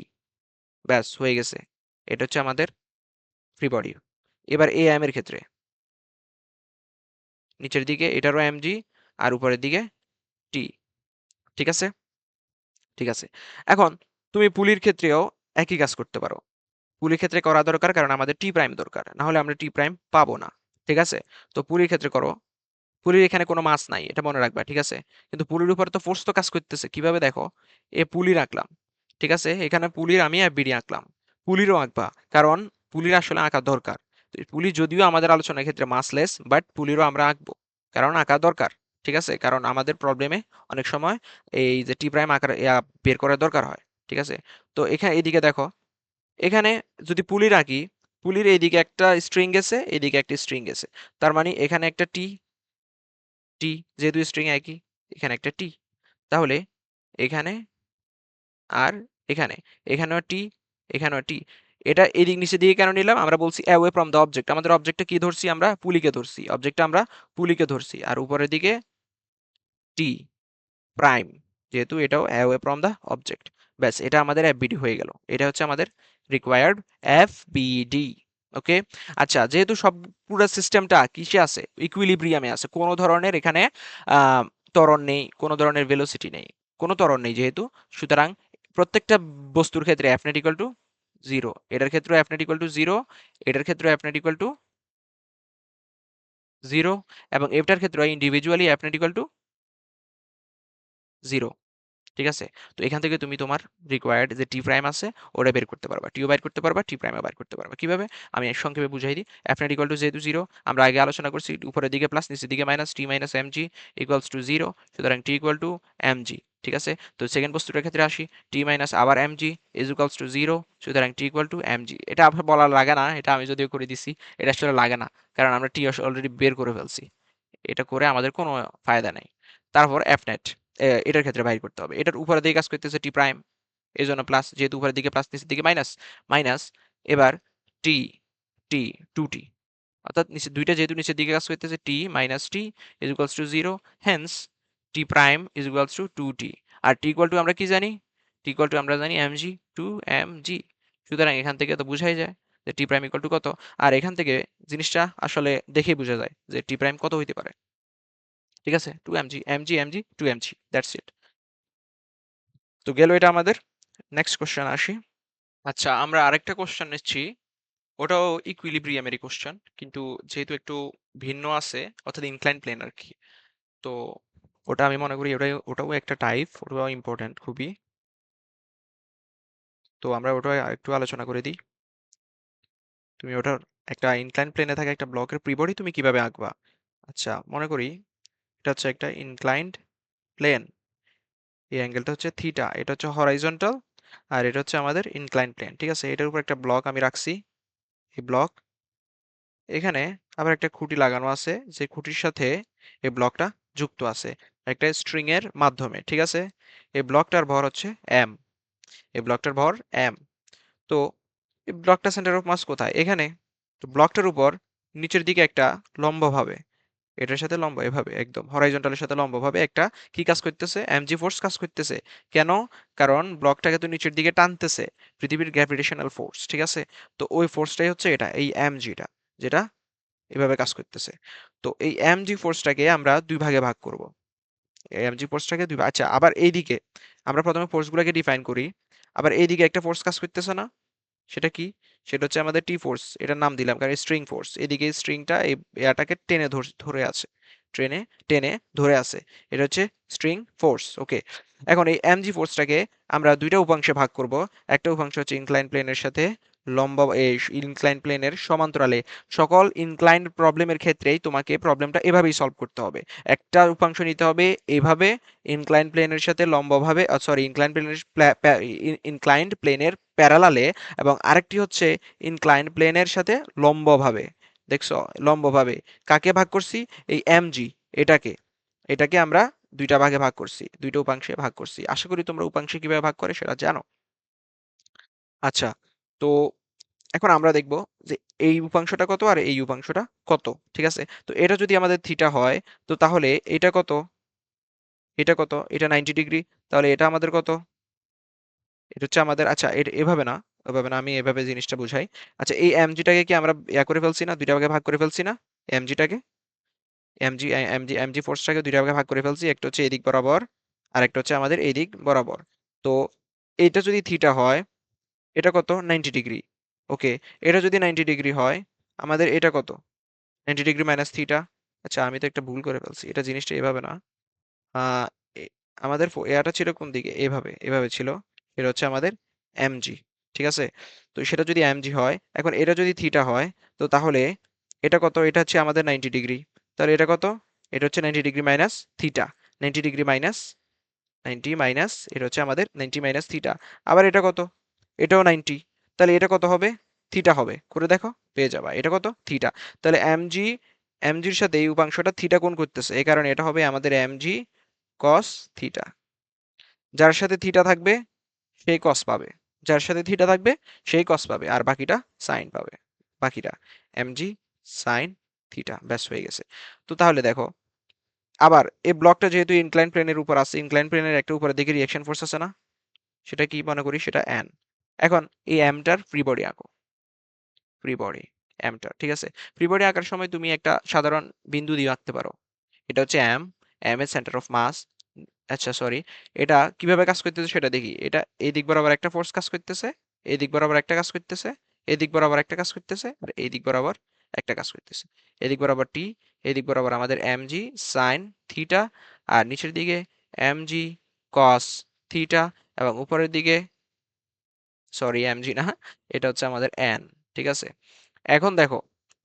ব্যাস হয়ে গেছে, এটা হচ্ছে আমাদের ফ্রি বডি। এবার এ এম এর ক্ষেত্রে নিচের দিকে এটারও এম জি, আর উপরের দিকে টি। ঠিক আছে, ঠিক আছে। এখন তুমি পুলির ক্ষেত্রেও একই কাজ করতে পারো। পুলির ক্ষেত্রে করা দরকার, কারণ আমাদের টি প্রাইম দরকার, না হলে আমরা টি প্রাইম পাবো না। ঠিক আছে, তো পুলির ক্ষেত্রে করো। পুলির এখানে কোনো মাস নাই, এটা মনে রাখবা। ঠিক আছে, কিন্তু পুলির উপরে তো ফোর্স তো কাজ করতেছে। কিভাবে? দেখো, এ পুলির আঁকলাম, ঠিক আছে, এখানে পুলির আমি এফবিডি আঁকলাম। পুলিরও আঁকবা, কারণ পুলির আসলে আঁকা দরকার। তো এই পুলি যদিও আমাদের আলোচনার ক্ষেত্রে মাসলেস, বাট পুলিরও আমরা আঁকবো, কারণ আঁকা দরকার। ঠিক আছে, কারণ আমাদের প্রবলেমে অনেক সময় এই যে টি প্রাইম আকার বের করার দরকার হয়। ঠিক আছে, তো এখানে এদিকে দেখো, এখানে যদি পুলির আঁকি, পুলির এইদিকে একটা স্ট্রিং গেছে, এইদিকে একটা স্ট্রিং গেছে। তার মানে এখানে একটা টি, টি, যেহেতু স্ট্রিং একই, এখানে একটা টি। তাহলে এখানে আর এখানে, এখানেও টি, এখানেও টি। এটা এদিক নিচে দিকে কেন নিলাম? আমরা বলছি অ্যাওয়ে ফ্রম দ্য অবজেক্ট। আমাদের অবজেক্টটা কি ধরছি? আমরা পুলিকে ধরছি, অবজেক্টটা আমরা পুলিকে ধরছি। আর উপরের দিকে টি প্রাইম, যেহেতু এটাও অ্যাওয়ে ফ্রম দ্য অবজেক্ট। ব্যাস, এটা আমাদের এফবিডি হয়ে গেল। এটা হচ্ছে আমাদের রিকোয়ার্ড এফবিডি। ওকে, আচ্ছা, যেহেতু সব পুরো সিস্টেমটা কিসে আছে? ইকুইলিব্রিয়ামে আছে, কোনো ধরনের এখানে আহ, ত্বরণ নেই, কোনো ধরনের ভেলোসিটি নেই, কোনো ত্বরণ নেই যেহেতু, সুতরাং প্রত্যেকটা বস্তুর ক্ষেত্রে F net equal to zero. এটার ক্ষেত্রে F net equal to zero, এটার ক্ষেত্রে F net equal to zero, এবং এটার ক্ষেত্রে individually F net equal to zero. ঠিক আছে? তো এখান থেকে তুমি তোমার রিকোয়ার্ড যে টি প্রাইম আছে ওটা বের করতে পারবা, টিও বের করতে পারবা, টি প্রাইমও বের করতে পারবা। কিভাবে? আমি সংক্ষেপে বুঝাই দিই। এফ নট ইকুয়াল টু যেহেতু জিরো, আমরা আগে আলোচনা করছি উপরের দিকে প্লাস নিচের দিকে minus, T minus M G equals to zero, সুতরাং T equal to M G. ঠিক আছে? তো সেকেন্ড বস্তুটার ক্ষেত্রে আসি, টি মাইনাস আবার M G is equals to zero, সুতরাং T equal to M G. এটা আপনার বলা লাগে না, এটা আমি যদিও করে দিছি, এটা আসলে লাগে না, কারণ আমরা টি অলরেডি বের করে ফেলছি। এটা করে আমাদের কোনো ফায়দা নেই। তারপর এফ নেট এটার ক্ষেত্রে বাইর করতে হবে। এটার উপরের দিকে কাজ করতেছে টি প্রাইম, এই জন্য প্লাস, যেহেতু উপরের দিকে প্লাস নিচের দিকে মাইনাস, মাইনাস এবার টি, টি, টু টি, অর্থাৎ নিচে দুইটা যেহেতু নিচের দিকে কাজ করতেছে, T minus T is equals to zero, hence T prime is equals to two T. আর টি ইকুয়াল টু আমরা কি জানি? টি ইকুয়াল টু আমরা জানি M G, two M G. সুতরাং এখান থেকে তো বুঝাই যায় যে টি প্রাইম ইকুয়াল টু কত। আর এখান থেকে জিনিসটা আসলে দেখেই বোঝা যায় যে টি প্রাইম কত হইতে পারে। ঠিক আছে? Two M G, M G, M G, two M G, that's it. তো গেল এটা আমাদের। নেক্সট কোশ্চেন আসি। আচ্ছা, আমরা আরেকটা কোশ্চেন নিচ্ছি, ওটাও ইকুইলিব্রিয়ামেরই কোশ্চেন, কিন্তু যেহেতু একটু ভিন্ন আছে, অর্থাৎ ইনক্লাইন প্লেন আর কি। তো ওটা আমি মনে করি ওটাও একটা টাইপ, ওটাও ইম্পর্টেন্ট খুবই। তো আমরা ওটা একটু আলোচনা করে দিই। তুমি ওটার একটা ইনক্লাইন প্লেনে থাকা একটা ব্লকের প্রিবডি তুমি কিভাবে আঁকবা? আচ্ছা, মনে করি এটা হচ্ছে একটা ইনক্লাইন্ড প্লেন, এই অ্যাঙ্গেলটা হচ্ছে থিটা, এটা হচ্ছে হরাইজন্টাল, আর এটা হচ্ছে আমাদের ইনক্লাইন্ড প্লেন। ঠিক আছে? এটার উপর একটা ব্লক আমি রাখছি, এই ব্লক, এখানে আবার একটা খুঁটি লাগানো আছে, যে খুঁটির সাথে এই ব্লকটা যুক্ত আছে একটা স্ট্রিং এর মাধ্যমে। ঠিক আছে? এই ব্লকটার ভর হচ্ছে এম, এই ব্লকটার ভর এম। তো এই ব্লকটা সেন্টার অফ মাস কোথায়? এখানে। তো ব্লকটার উপর নিচের দিকে একটা লম্বভাবে, এটার সাথে লম্ব এভাবে একদম হরাইজন্টালের সাথে লম্বভাবে একটা কি কাজ করতেছে? এমজি ফোর্স কাজ করতেছে। কেন? কারণ ব্লকটাকে তো নিচের দিকে টানতেছে পৃথিবীর গ্র্যাভিটেশনাল ফোর্স। ঠিক আছে? তো ওই ফোর্সটাই হচ্ছে এটা, এই এমজিটা, যেটা এভাবে কাজ করতেছে। তো এই এমজি ফোর্সটাকে আমরা দুই ভাগে ভাগ করব। এমজি ফোর্সটাকে দুই আচ্ছা, আবার এইদিকে আমরা প্রথমে ফোর্সগুলোকে ডিফাইন করি। আবার এইদিকে একটা ফোর্স কাজ করতেছে না? সেটা কি? সেটা হচ্ছে আমাদের টি ফোর্স, এটার নাম দিলাম কারণ স্ট্রিং ফোর্স। এদিকে স্ট্রিংটা এই এটাকে টেনে ধরে আছে, ট্রেনে টেনে ধরে আছে, এটা হচ্ছে স্ট্রিং ফোর্স। ওকে, এখন এই এমজি ফোর্সটাকে আমরা দুইটা উপাংশে ভাগ করব। একটা উপাংশ হচ্ছে ইনক্লাইন প্লেনের সাথে লম্ব, এই ইনক্লাইন প্লেনের সমান্তরালে। সকল ইনক্লাইন্ড প্রবলেমের ক্ষেত্রেই তোমাকে প্রবলেমটা এভাবেই সলভ করতে হবে। একটা উপাংশ নিতে হবে এইভাবে ইনক্লাইন প্লেনের সাথে লম্বভাবে, সরি, ইনক্লাইন্ড প্লেনের প্যারালালে, এবং আরেকটি হচ্ছে ইনক্লাইন্ড প্লেনের সাথে লম্বভাবে। দেখছো? লম্বভাবে কাকে ভাগ করছি? এই এমজি, এটাকে, এটাকে আমরা দুইটা ভাগে ভাগ করছি, দুইটা উপাংশে ভাগ করছি। আশা করি তোমরা উপাংশে কিভাবে ভাগ করে সেটা জানো। আচ্ছা, তো এখন আমরা দেখব যে এই উপাংশটা কত আর এই উপাংশটা কত। ঠিক আছে? তো এটা যদি আমাদের থিটা হয়, তো তাহলে এটা কত? এটা কত? এটা 90 ডিগ্রি। তাহলে এটা আমাদের কত? এটা হচ্ছে আমাদের, আচ্ছা এটা এভাবে না, ওভাবে না, আমি এভাবে জিনিসটা বুঝাই। আচ্ছা, এই এমজিটাকে কি আমরা ইয়া করে ফেলছি না, দুইটা ভাগে ভাগ করে ফেলছি না? এমজিটাকে, এমজি ফোর্সটাকে দুইটা ভাগে ভাগ করে ফেলছি, একটা হচ্ছে এদিক বরাবর আর একটা হচ্ছে আমাদের এই দিক বরাবর। তো এটা যদি থিটা হয়, এটা কত? 90 ডিগ্রি। ওকে, এটা যদি 90 ডিগ্রি হয়, আমাদের এটা কত? 90 ডিগ্রি মাইনাস থিটা। আচ্ছা, আমি তো একটা ভুল করে ফেলছি, এটা জিনিসটা এভাবে না। আহ আমাদের এটা ছিল কোন দিকে? এভাবে, এভাবে ছিল। এটা হচ্ছে আমাদের এমজি। ঠিক আছে? তো সেটা যদি এমজি হয়, এখন এটা যদি থিটা হয়, তো তাহলে এটা কত? এটা হচ্ছে আমাদের 90 ডিগ্রি। তাহলে এটা কত? এটা হচ্ছে 90 degree minus theta. 90 degree minus 90 minus, এটা হচ্ছে আমাদের 90 মাইনাস থিটা। আবার এটা কত? এটাও 90। তাহলে এটা কত হবে? থিটা হবে। করে দেখো, পেয়ে যাবা। এটা কত? থিটা। তাহলে এমজি, এমজির সাথে এই উপাংশটা থিটা কোণ করতেছে, এই কারণে এটা হবে আমাদের এমজি কস থিটা। যার সাথে থিটা থাকবে সেই কস পাবে, যার সাথে থিটা থাকবে সেই কস পাবে, আর বাকিটা সাইন পাবে। বাকিটা এমজি সাইন থিটা, ব্যাস হয়ে গেছে। তো তাহলে দেখো, আবার এই ব্লকটা যেহেতু ইনক্লাইন প্লেনের উপর আছে, ইনক্লাইন প্লেনের একটা উপরের দিকে রিয়াকশন ফোর্স আছে না? সেটা কি মনে করি? সেটা এন। এখন এই এমটার ফ্রি বডি আঁকো, ফ্রি বডি এমটা। ঠিক আছে? ফ্রি বডি আঁকার সময় তুমি একটা সাধারণ বিন্দু দিয়ে আঁকতে পারো। এটা হচ্ছে এম, এম এর সেন্টার অফ মাস। আচ্ছা সরি, এটা কিভাবে কাজ করতেছে সেটা দেখি। এটা এই দিক বরাবর একটা ফোর্স কাজ করতেছে, এই দিক বরাবর একটা কাজ করতেছে, এই দিক বরাবর একটা কাজ করতেছে, আর এই দিক বরাবর একটা কাজ করতেছে। এদিক বরাবর টি, এদিক বরাবর আমাদের এম জি সাইন থিটা, আর নিচের দিকে এম জি কস থিটা, এবং উপরের দিকে সরি এমজি না, এটা হচ্ছে আমাদের এন। ঠিক আছে, এখন দেখো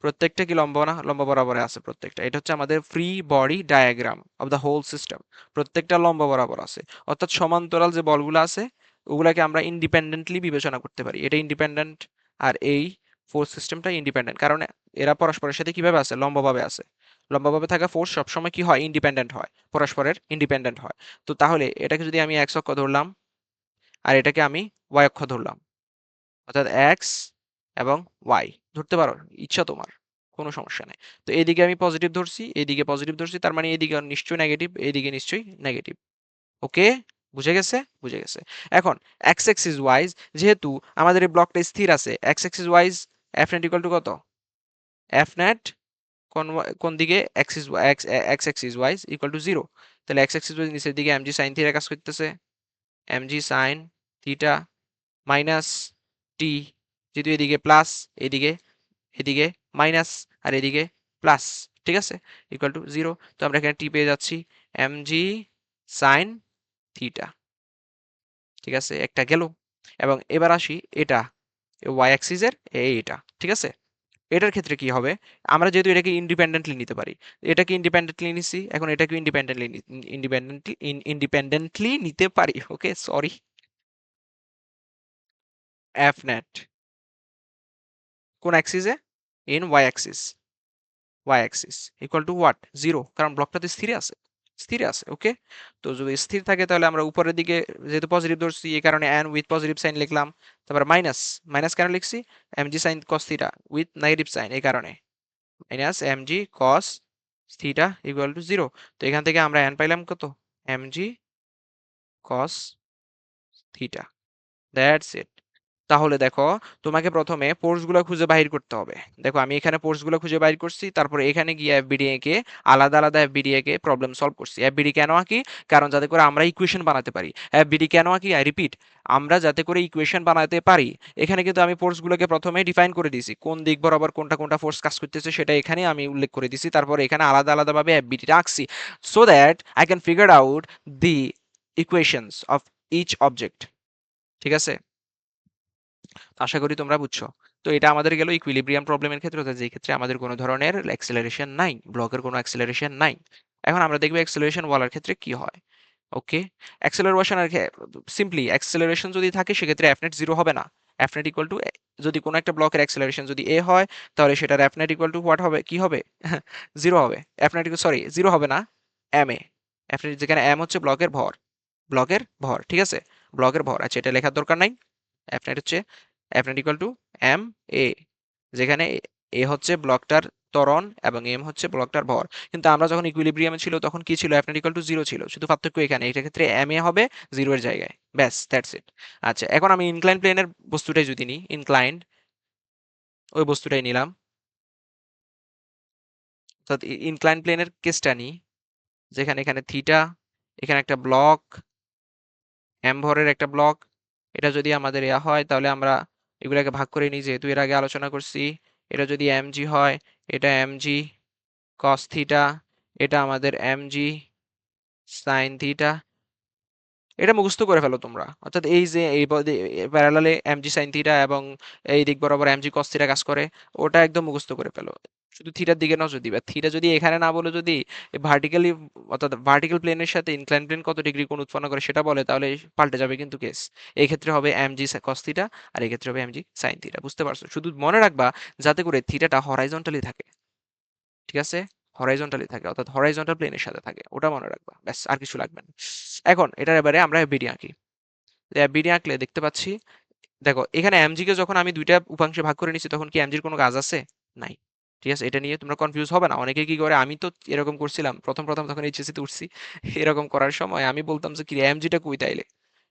প্রত্যেকটা কি লম্ব না, লম্ব বরাবরে আছে প্রত্যেকটা। এটা হচ্ছে আমাদের free body diagram of the whole system. প্রত্যেকটা লম্ব বরাবর আছে, অর্থাৎ সমান্তরাল যে বলগুলো আছে ওগুলাকে আমরা ইন্ডিপেন্ডেন্টলি বিবেচনা করতে পারি। এটা ইন্ডিপেন্ডেন্ট, আর এই ফোর্স সিস্টেমটা ইন্ডিপেন্ডেন্ট, কারণ এরা পরস্পরের সাথে কিভাবে আছে, লম্বভাবে আছে। লম্বভাবে থাকা ফোর্স সবসময় কি হয়, ইন্ডিপেন্ডেন্ট হয়, পরস্পরের ইন্ডিপেন্ডেন্ট হয়। তো তাহলে এটাকে যদি আমি এক্স অক্ষ ধরলাম আর এটাকে আমি ওয়াই অক্ষ ধরলাম, অর্থাৎ এক্স এবং ওয়াই ধরতে পারো, ইচ্ছা তোমার, কোনো সমস্যা নেই। তো এইদিকে আমি পজিটিভ ধরছি, এইদিকে পজিটিভ ধরছি, তার মানে এইদিকে নিশ্চয়ই নেগেটিভ, এইদিকে নিশ্চয়ই নেগেটিভ। ওকে, বুঝে গেছে, বুঝে গেছে। এখন এক্স এক্সিস ওয়াইজ, যেহেতু আমাদের এই ব্লকটা স্থির আছে, x axis wise F net equal to কত, এফ নেট কোন কোন দিকে, axis x x axis wise equal to 0। তাহলে এক্স এক্সিস ওয়াইজ নিচের দিকে এমজি সাইন থিটা কাজ করতেছে, এমজি সাইন থিটা মাইনাস টি, যেহেতু এদিকে প্লাস, এদিকে এদিকে মাইনাস, আর এদিকে প্লাস, ঠিক আছে, ইকুয়াল টু 0। তো আমরা এখানে টি পেয়ে যাচ্ছি এমজি সাইন থিটা। ঠিক আছে, একটা গেল। এবং এবার আসি এটা ওয়াই অ্যাক্সিসের এটা, ঠিক আছে। এটার ক্ষেত্রে কি হবে, আমরা যেহেতু এটাকে ইন্ডিপেন্ডেন্টলি নিতে পারি, এটাকে ইন্ডিপেন্ডেন্টলি নিছি, এখন এটাকে ইন্ডিপেন্ডেন্টলি ইন্ডিপেন্ডেন্টলি ইন্ডিপেন্ডেন্টলি নিতে পারি। ওকে, সরি, এফ নেট কোন অ্যাক্সিসে, in Y axis, Y axis equal to what, 0, কারণ ব্লকটা তো স্থিরে আছে, স্থিরে আছে। ওকে, তো যদি স্থির থাকে তাহলে আমরা উপরের দিকে যেহেতু পজিটিভ ধরছি এই কারণে এন উইথ পজিটিভ সাইন লিখলাম, তারপর মাইনাস, মাইনাস কেন লিখছি, M G sine cos theta with negative sign, এই কারণে minus M G cos theta equal to 0। তো এখান থেকে আমরা এন পাইলাম কত, M G cos theta, that's it. তাহলে দেখো, তোমাকে প্রথমে ফোর্সগুলো খুঁজে বাহির করতে হবে। দেখো আমি এখানে ফোর্সগুলো খুঁজে বাহির করছি, তারপরে এখানে গিয়ে এফবিডি এঁকে আলাদা আলাদা এফবিডি এঁকে প্রবলেম সলভ করছি। এফবিডি কেন আঁকি, কারণ যাতে করে আমরা ইকুয়েশন বানাতে পারি। এফবিডি কেন আঁকি, আই রিপিট, আমরা যাতে করে ইকুয়েশন বানাতে পারি। এখানে কিন্তু আমি ফোর্সগুলোকে প্রথমে ডিফাইন করে দিয়েছি, কোন দিক বরাবর কোনটা কোনটা ফোর্স কাজ করতেছে সেটা এখানে আমি উল্লেখ করে দিয়েছি। তারপরে এখানে আলাদা আলাদাভাবে এফবিডিটা আঁকছি, so that I can figure out the equations of each object. ঠিক আছে, আশা করি তোমরা বুঝছো। তো এটা আমাদের গেল ইকুইলিব্রিয়াম প্রবলেমের ক্ষেত্রে, অর্থাৎ যে ক্ষেত্রে আমাদের কোনো ধরনের অ্যাক্সেলারেশন নাই, ব্লকের কোনো অ্যাক্সেলারেশন নাই। এখন আমরা দেখব অ্যাক্সেলারেশন বলার ক্ষেত্রে কি হয়। ওকে, অ্যাক্সেলারেশন আর সিম্পলি অ্যাক্সেলারেশন যদি থাকে সেক্ষেত্রে এফ নেট 0 হবে না। এফ নেট ইকুয়াল টু, যদি কোনো একটা ব্লকের অ্যাক্সেলারেশন যদি এ হয় তাহলে সেটার F net equal to what হবে, কি হবে, 0 হবে। এফ নেট সরি 0 হবে না, এম এ, এফ নেট, যেখানে এম হচ্ছে ব্লকের ভর, ব্লকের ভর, ঠিক আছে, ব্লকের ভর। আচ্ছা, এটা লেখার দরকার নাই। এফ নেট হচ্ছে F net equal to M A, যেখানে এ হচ্ছে ব্লকটার ত্বরণ এবং এম হচ্ছে ব্লকটার ভর। কিন্তু আমরা যখন ইকুইলিব্রিয়ামে ছিল তখন কি ছিল, এফ নেট ইকুয়াল টু 0 ছিল, শুধু পার্থক্য এখানে, এটার ক্ষেত্রে এম এ হবে 0 এর জায়গায়, ব্যাস, দ্যাটস ইট। আচ্ছা, এখন আমি ইনক্লাইন প্লেনের বস্তুটাই যদি নিই, ইনক্লাইন্ড ওই বস্তুটাই নিলাম, অর্থাৎ ইনক্লাইন প্লেনের কেসটা নিই, যেখানে এখানে থিটা, এখানে একটা ব্লক, এম ভরের একটা ব্লক। এটা যদি আমাদের ইয়া হয় তাহলে আমরা এগুলাকে ভাগ করে নিই, যেহেতু এর আগে আলোচনা করছি। এটা যদি এমজি হয়, এটা এমজি কস থিটা, এটা আমাদের এমজি সাইন থিটা। এটা মুখস্থ করে ফেলো তোমরা, অর্থাৎ এই যে এই প্যারালালে এমজি সাইন থিটা এবং এই দিক বরাবর এমজি কস থিটা কাজ করে, ওটা একদম মুখস্থ করে ফেলো। শুধু থিটার দিকে নজর দিবে, থিটা যদি এখানে না বলে যদি ভার্টিক্যালি, অর্থাৎ ভার্টিক্যাল প্লেনের সাথে ইনক্লাইন প্লেন কত ডিগ্রি কোণ উৎপন্ন করে সেটা বলে, তাহলে পাল্টে যাবে কিন্তু কেস। এই ক্ষেত্রে হবে এমজি কস থিটা, আর এই ক্ষেত্রে হবে এমজি সাইন থিটা। বুঝতে পারছো, শুধু মনে রাখবা যাতে করে থিটাটা হরাইজন্টালি থাকে, ঠিক আছে, হরাইজন্টালি থাকে, অর্থাৎ হরাইজন্টাল প্লেনের সাথে থাকে, ওটা মনে রাখবা, ব্যাস, আর কিছু লাগবে না। এখন এটার এবারে আমরা বিডি আঁকি। বিডি আঁকলে দেখতে পাচ্ছি, দেখো এখানে এমজি কে যখন আমি দুইটা উপাংশে ভাগ করে নিচ্ছি তখন কি এমজির কোনো কাজ আছে, নাই। ঠিক আছে, এটা নিয়ে তোমরা কনফিউজ হবে না। অনেকে কি করে, আমি তো এরকম করছিলাম প্রথম প্রথম তখন এইচএসসি তে উঠছি, এরকম করার সময় আমি বলতাম যে কি এমজিটা কই তাইলে।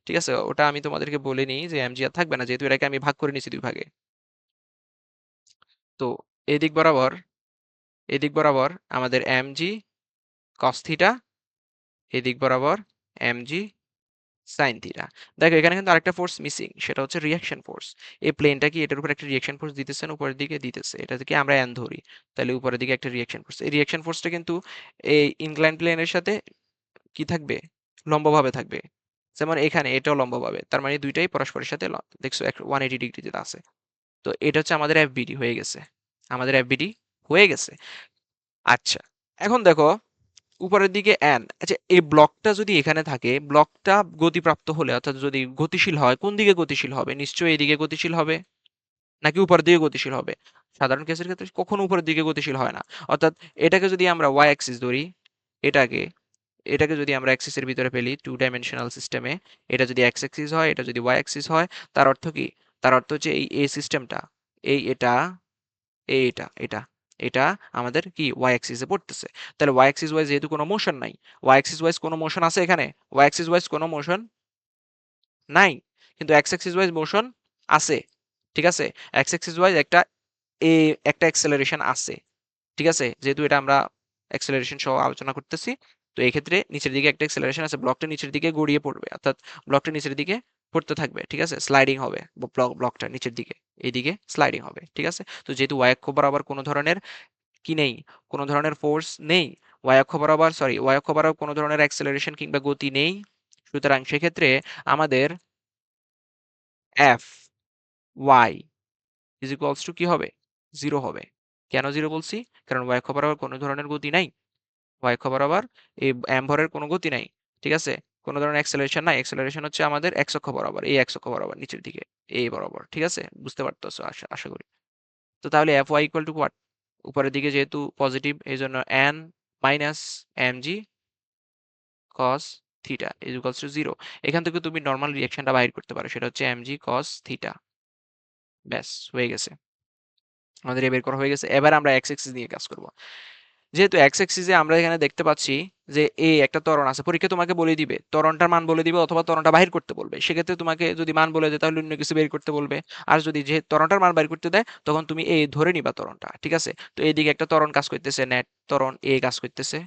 ঠিক আছে, ওটা আমি তোমাদেরকে বলে নিই যে এমজি আর থাকবে না, যেহেতু এটাকে আমি ভাগ করে নিয়েছি দুই ভাগে। তো এদিক বরাবর, এদিক বরাবর আমাদের এমজি কস থিটা, এদিক বরাবর এমজি সাইন থিটা। দেখো এখানে কিন্তু আরেকটা ফোর্স মিসিং, সেটা হচ্ছে রিয়াকশন ফোর্স। এই প্লেনটা কি এটার উপর একটা রিয়াকশন ফোর্স দিতেছে না, উপরের দিকে দিতেছে, এটা থেকে আমরা এন ধরি, তাহলে উপরের দিকে একটা রিয়াকশন ফোর্স, এই রিয়াকশন ফোর্সটা কিন্তু এই ইনক্লাইন প্লেনের সাথে কি থাকবে, লম্বভাবে থাকবে। যেমন এখানে এটাও লম্ব পাবে, তার মানে দুইটাই পরস্পরের সাথে দেখছো 180 ডিগ্রিতে আছে। তো এটা হচ্ছে আমাদের এফবিডি হয়ে গেছে, আমাদের এফবিডি হয়ে গেছে। আচ্ছা, এখন দেখো উপরের দিকে এন। আচ্ছা, এই ব্লকটা যদি এখানে থাকে, ব্লকটা গতিপ্রাপ্ত হলে অর্থাৎ যদি গতিশীল হয়, কোন দিকে গতিশীল হবে? নিশ্চয়ই এইদিকে গতিশীল হবে, নাকি উপরের দিকে গতিশীল হবে? সাধারণ কেসের ক্ষেত্রে কখনো উপরের দিকে গতিশীল হয় না। অর্থাৎ এটাকে যদি আমরা ওয়াই অ্যাক্সিস ধরি, এটাকে এটাকে যদি আমরা অ্যাক্সিসের ভিতরে ফেলি 2 ডাইমেনশনাল সিস্টেমে, এটা যদি এক্স অ্যাক্সিস হয়, এটা যদি ওয়াই অ্যাক্সিস হয়, তার অর্থ কি? তার অর্থ হচ্ছে এই এ সিস্টেমটা, এই এটা এটা এটা এটা আমাদের কি ওয়াই অ্যাক্সিসে পড়তেছে। তাহলে ওয়াই অ্যাক্সিস ওয়াইজ যেহেতু কোনো মোশন নাই, ওয়াই অ্যাক্সিস ওয়াইজ কোনো মোশন আছে এখানে? ওয়াই অ্যাক্সিস ওয়াইজ কোনো মোশন নাই, কিন্তু এক্স অ্যাক্সিস ওয়াইজ মোশন আছে। ঠিক আছে, এক্স অ্যাক্সিস ওয়াইজ এ একটা অ্যাক্সেলারেশন আছে। ঠিক আছে, যেহেতু এটা আমরা অ্যাক্সেলারেশন সহ আলোচনা করতেছি, তো এই ক্ষেত্রে নিচের দিকে একটা অ্যাক্সেলারেশন আছে, ব্লকটা নিচের দিকে গড়িয়ে পড়বে, অর্থাৎ ব্লকটা নিচের দিকে পড়তে থাকবে। ঠিক আছে, স্লাইডিং হবে, ব্লকটা নিচের দিকে এইদিকে স্লাইডিং হবে। ঠিক আছে, তো যেহেতু ওয়াই অক্ষ বরাবর কোনো ধরনের কি নেই, কোনো ধরনের ফোর্স নেই, ওয়াই অক্ষ বরাবর কোনো ধরনের অ্যাক্সেলারেশন কিংবা গতি নেই, সুতরাং সেক্ষেত্রে আমাদের F Y is equals to কি হবে? জিরো হবে। কেন জিরো বলছি? কারণ ওয়াই অক্ষ বরাবর কোনো ধরনের গতি নাই, ওয়াই অক্ষ বরাবর এই এম ভরের কোনো গতি নাই। ঠিক আছে, কোনো ধরনের অ্যাক্সেলারেশন নাই, অ্যাক্সেলারেশন হচ্ছে আমাদের এক্স অক্ষ বরাবর, এই এক্স অক্ষ বরাবর নিচের দিকে এই বরাবর। ঠিক আছে, বুঝতে পারতেছো আশা আশা করি। তো তাহলে F Y equal to what? উপরের দিকে যেহেতু পজিটিভ, এই জন্য N minus M G cos theta is equals to zero. এখান থেকে তুমি নর্মাল রিয়াকশনটা বাইর করতে পারো, সেটা হচ্ছে এম জি কস থিটা। ব্যাস হয়ে গেছে, আমাদের এ বের করা হয়ে গেছে। এবার আমরা এক্স এক্সিস নিয়ে কাজ করব। যেহেতু এক্স এক্সিসে আমরা এখানে দেখতে পাচ্ছি যে এ একটা ত্বরণ আছে, পরীক্ষা তোমাকে বলে দিবে, ত্বরণটার মান বলে দিবে অথবা ত্বরণটা বাহির করতে বলবে। সেক্ষেত্রে তোমাকে যদি মান বলে দেয় তাহলে অন্য কিছু বের করতে বলবে। আর যদি যে ত্বরণটার মান বাইর করতে দেয় তখন তুমি এ ধরে নিবা ত্বরণটা। ঠিক আছে, তো এইদিকে একটা ত্বরণ কাজ করতেছে, নেট ত্বরণ এ কাজ করতেছে,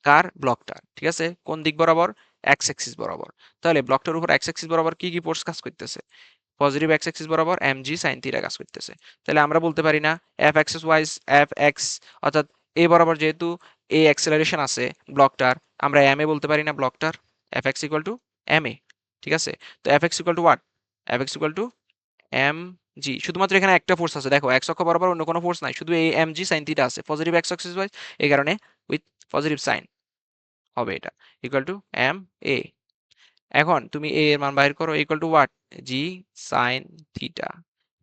কার? ব্লকটা। ঠিক আছে, কোন দিক বরাবর? এক্স এক্সিস বরাবর। তাহলে ব্লকটার উপর এক্স এক্সিস বরাবর কি কি ফোর্স কাজ করতেছে? পজিটিভ এক্স এক্সিস বরাবর এম জি সাইন থিটা কাজ করতেছে। তাহলে আমরা বলতে পারি না F x wise F x, অর্থাৎ এ বরাবর যেহেতু এ অ্যাক্সেলারেশন আছে ব্লকটার, আমরা এম এ বলতে পারি না ব্লকটার? F X equal to M A. ঠিক আছে, তো F X equal to what? F X equal to M G. শুধুমাত্র এখানে একটা ফোর্স আছে, দেখো এক্স অক্ষ বরাবর অন্য কোনো ফোর্স নাই, শুধু এই এম জি সাইন থিটা আছে, পজিটিভ এক্স এক্সিস ওয়াইজ, এই কারণে উইথ পজিটিভ সাইন হবে এটা, ইকুয়াল টু এম এ। এখন তুমি এ এর মান বাইর করো, equal to what? G sine theta.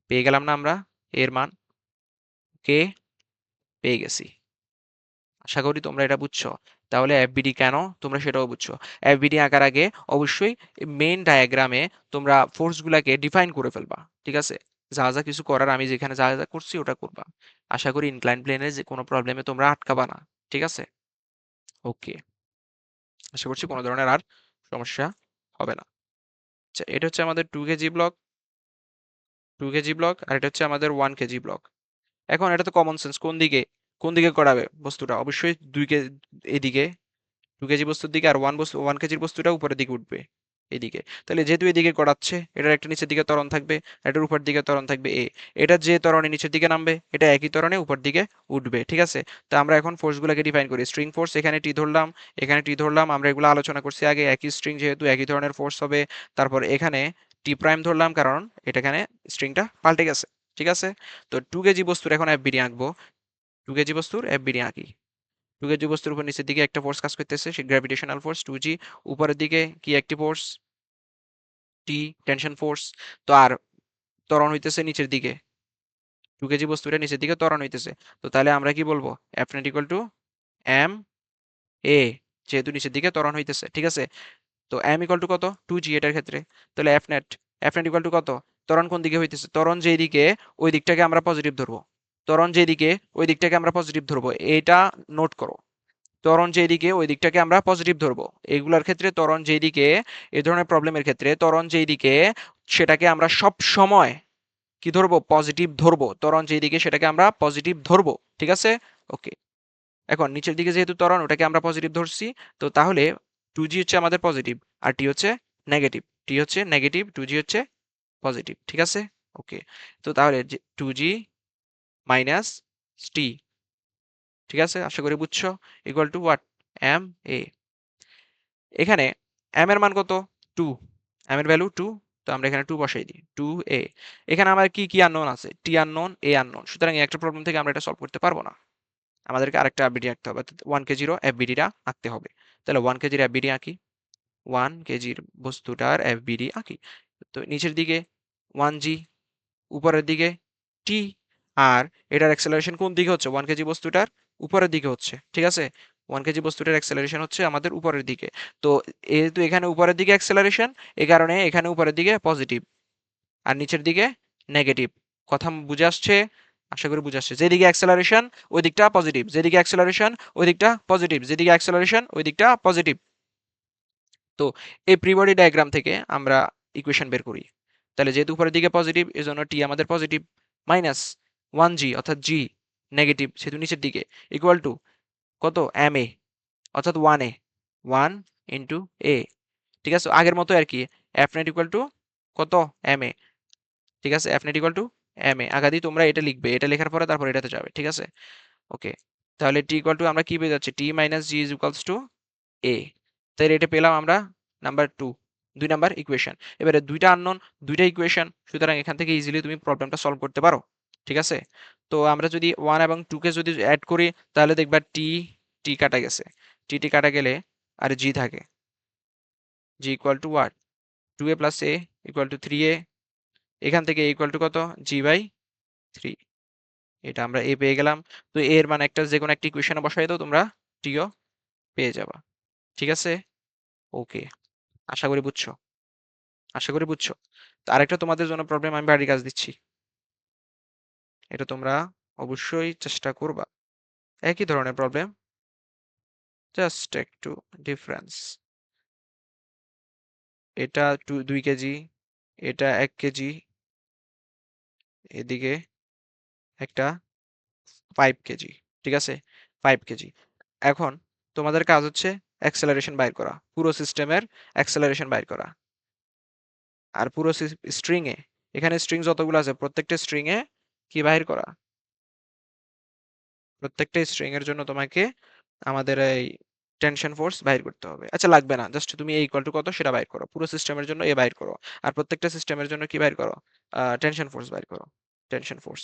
পেয়ে গেলাম না আমরা এর মান? কে পেয়ে গেছি। আশা করি তোমরা এটা বুঝছো। তাহলে এফবিডি কেন, তোমরা সেটাও বুঝছো। এফবিডি আঁকার আগে অবশ্যই মেইন ডায়াগ্রামে তোমরা ফোর্স গুলাকে ডিফাইন করে ফেলবা। ঠিক আছে, যা যা কিছু করার আমি যেখানে যা যা করছি ওটা করবা। আশা করি ইনক্লাইন প্লেনের যে কোনো প্রবলেমে তোমরা আটকাবা না। ঠিক আছে, ওকে, আশা করছি কোনো ধরনের আর সমস্যা হবে না। আচ্ছা, এটা হচ্ছে আমাদের 2 কেজি ব্লক, 2 কেজি ব্লক, আর এটা হচ্ছে আমাদের 1 কেজি ব্লক। এখন এটা তো কমন সেন্স, কোন দিকে করাবে বস্তুটা? অবশ্যই এদিকে 2 কেজি বস্তুর দিকে, আর 1 কেজির বস্তুটা উপরের দিকে উঠবে এদিকে। তাহলে যেহেতু এদিকে গড়াচ্ছে, এটার একটা নিচের দিকে ত্বরণ থাকবে, এটার উপর দিকে ত্বরণ থাকবে এ। এটা যে ত্বরণে নিচের দিকে নামবে, এটা একই ত্বরণে উপর দিকে উঠবে। ঠিক আছে, তো আমরা এখন ফোর্স গুলাকে ডিফাইন করি। স্ট্রিং ফোর্স, এখানে টি ধরলাম, এখানে টি ধরলাম, আমরা এগুলো আলোচনা করছি আগে। একই স্ট্রিং যেহেতু একই ধরনের ফোর্স হবে। তারপর এখানে টি প্রাইম ধরলাম, কারণ এখানে স্ট্রিংটা পাল্টে গেছে। ঠিক আছে, তো 2 কেজি বস্তুর এখন এফবিডি আঁকবো। 2 কেজি বস্তুর এফবিডি আঁকি। 2 কেজি বস্তুর উপর নিচের দিকে একটা ফোর্স কাজ করতেছে, সে গ্র্যাভিটেশনাল ফোর্স 2G। উপরের দিকে কি একটি ফোর্স? টি, টেনশন ফোর্স। তো আর ত্বরণ হইতেছে নিচের দিকে, 2 কেজি বস্তুটা নিচের দিকে ত্বরণ হইতেছে। তো তাহলে আমরা কি বলবো? F net equal to M A, যেহেতু নিচের দিকে ত্বরণ হইতেছে। ঠিক আছে, তো এম ইকুয়াল টু কত? 2G এটার ক্ষেত্রে। তাহলে এফ নেট ইকুয়াল টু কত? ত্বরণ কোন দিকে হইতেছে? ত্বরণ যেই দিকে ওই দিকটাকে আমরা পজিটিভ ধরবো, ত্বরণ যেই দিকে ওই দিকটাকে আমরা পজিটিভ ধরবো, এটা নোট করো। ত্বরণ যেদিকে ওই দিকটাকে আমরা পজিটিভ ধরবো। এগুলার ক্ষেত্রে ত্বরণ যেদিকে, এই ধরনের প্রবলেমের ক্ষেত্রে ত্বরণ যেদিকে সেটাকে আমরা সব সময় কি ধরবো? পজিটিভ ধরবো। ত্বরণ যেদিকে সেটাকে আমরা পজিটিভ ধরবো। ঠিক আছে, ওকে। এখন নিচের দিকে যেহেতু ত্বরণ, ওটাকে আমরা পজিটিভ ধরছি, তো তাহলে 2G হচ্ছে আমাদের পজিটিভ, আর টি হচ্ছে নেগেটিভ। টি হচ্ছে নেগেটিভ, 2G হচ্ছে পজিটিভ। ঠিক আছে, ওকে। তো তাহলে 2G মাইনাস টি, ঠিক আছে, আশা করি বুঝছো, equal to what? M A. এখানে এম এর মান কত? 2, m এর ভ্যালু 2, তো আমরা এখানে 2 বসাই দিই, 2a। এখানে আমার কি কি আননোন আছে, t আননোন, a আননোন, সুতরাং এই একটা প্রবলেম থেকে আমরা এটা সলভ করতে পারবো না, আমাদেরকে আরেকটা এফবিডি আঁকতে হবে, 1 কেজির এফবিডিটা আঁকতে হবে। তাহলে 1 কেজির এফবিডি আঁকি, 1 কেজির বস্তুটার এফবিডি আঁকি। তো নিচের দিকে 1g, উপরের দিকে t, আর এটার অ্যাক্সেলারেশন কোন দিকে হচ্ছে, 1 কেজি বস্তুটার উপরের দিকে হচ্ছে, ঠিক আছে। 1 কেজি বস্তুটার অ্যাক্সেলারেশন হচ্ছে আমাদের উপরের দিকে। তো যেহেতু এখানে উপরের দিকে অ্যাক্সেলারেশন, এই কারণে এখানে উপরের দিকে পজিটিভ আর নিচের দিকে নেগেটিভ। কথা বুঝে আসছে? আশা করি বুঝে আসছে। যেদিকে অ্যাক্সেলারেশন ওই দিকটা পজিটিভ, যেদিকে অ্যাক্সেলারেশন ওই দিকটা পজিটিভ, যেদিকে অ্যাক্সেলারেশন ওই দিকটা পজিটিভ। তো এই প্রি বডি ডায়াগ্রাম থেকে আমরা ইকুয়েশন বের করি। তাহলে যেহেতু উপরের দিকে পজিটিভ, এজন্য টি আমাদের পজিটিভ, মাইনাস 1g অর্থাৎ জি নেগেটিভ সেহেতু নিচের দিকে, ইকুয়াল টু কত, এম এ অর্থাৎ 1a, 1 ইন্টু এ, ঠিক আছে। আগের মতো আর কি, এফ নেট ইকুয়াল টু কত, এম এ, ঠিক আছে। F net equal to M A, আগাদি তোমরা এটা লিখবে, এটা লেখার পরে তারপর এটাতে যাবে, ঠিক আছে। ওকে, তাহলে টি ইকুয়াল টু আমরা কি পেয়ে যাচ্ছি, T minus G is equals to A. তাহলে এটা পেলাম আমরা নাম্বার 2, 2 নাম্বার ইকুয়েশন। এবারে দুইটা আননোন, দুইটা ইকুয়েশন, সুতরাং এখান থেকে ইজিলি তুমি প্রবলেমটা সলভ করতে পারো, ঠিক আছে। তো আমরা যদি 1 এবং 2 কে যদি অ্যাড করি, তাহলে দেখবা টি, টি কাটা গেছে, টি কাটা গেলে আর জি থাকে, G equal to what, 2a plus A equal to 3a, এখান থেকে ইকুয়াল টু কত, জি বাই 3, এটা আমরা এ পেয়ে গেলাম। তো এর মানে একটা যে কোনো একটা ইকুয়েশনে বসাই দাও তোমরা, টিও পেয়ে যাবা, ঠিক আছে। ওকে, আশা করি বুঝছো, আশা করি বুঝছো। তো আরেকটা তোমাদের জন্য প্রবলেম আমি বাড়ির কাজ দিচ্ছি, এটা তোমরা অবশ্যই চেষ্টা করবা। একই ধরনের প্রবলেম, জাস্ট একটু ডিফারেন্স। এটা 2 কেজি, এটা 1 কেজি, এদিকে একটা 5 কেজি, ঠিক আছে, 5 কেজি। এখন তোমাদের কাজ হচ্ছে অ্যাক্সেলারেশন বাইর করা, পুরো সিস্টেমের অ্যাক্সেলারেশন বাইর করা। আর পুরো স্ট্রিং এ, এখানে স্ট্রিং যতগুলো আছে প্রত্যেকটা স্ট্রিং এ কি বাহির করা, প্রত্যেকটা স্ট্রিং এর জন্য তোমাকে আমাদের এই টেনশন ফোর্স বাইর করতে হবে। আচ্ছা লাগবে না, জাস্ট তুমি এ ইকুয়াল টু কত সেটা বাইর করো, পুরো সিস্টেমের জন্য এ বাইর করো, আর প্রত্যেকটা সিস্টেমের জন্য কি বাইর করো, টেনশন ফোর্স বাইর করো, টেনশন ফোর্স।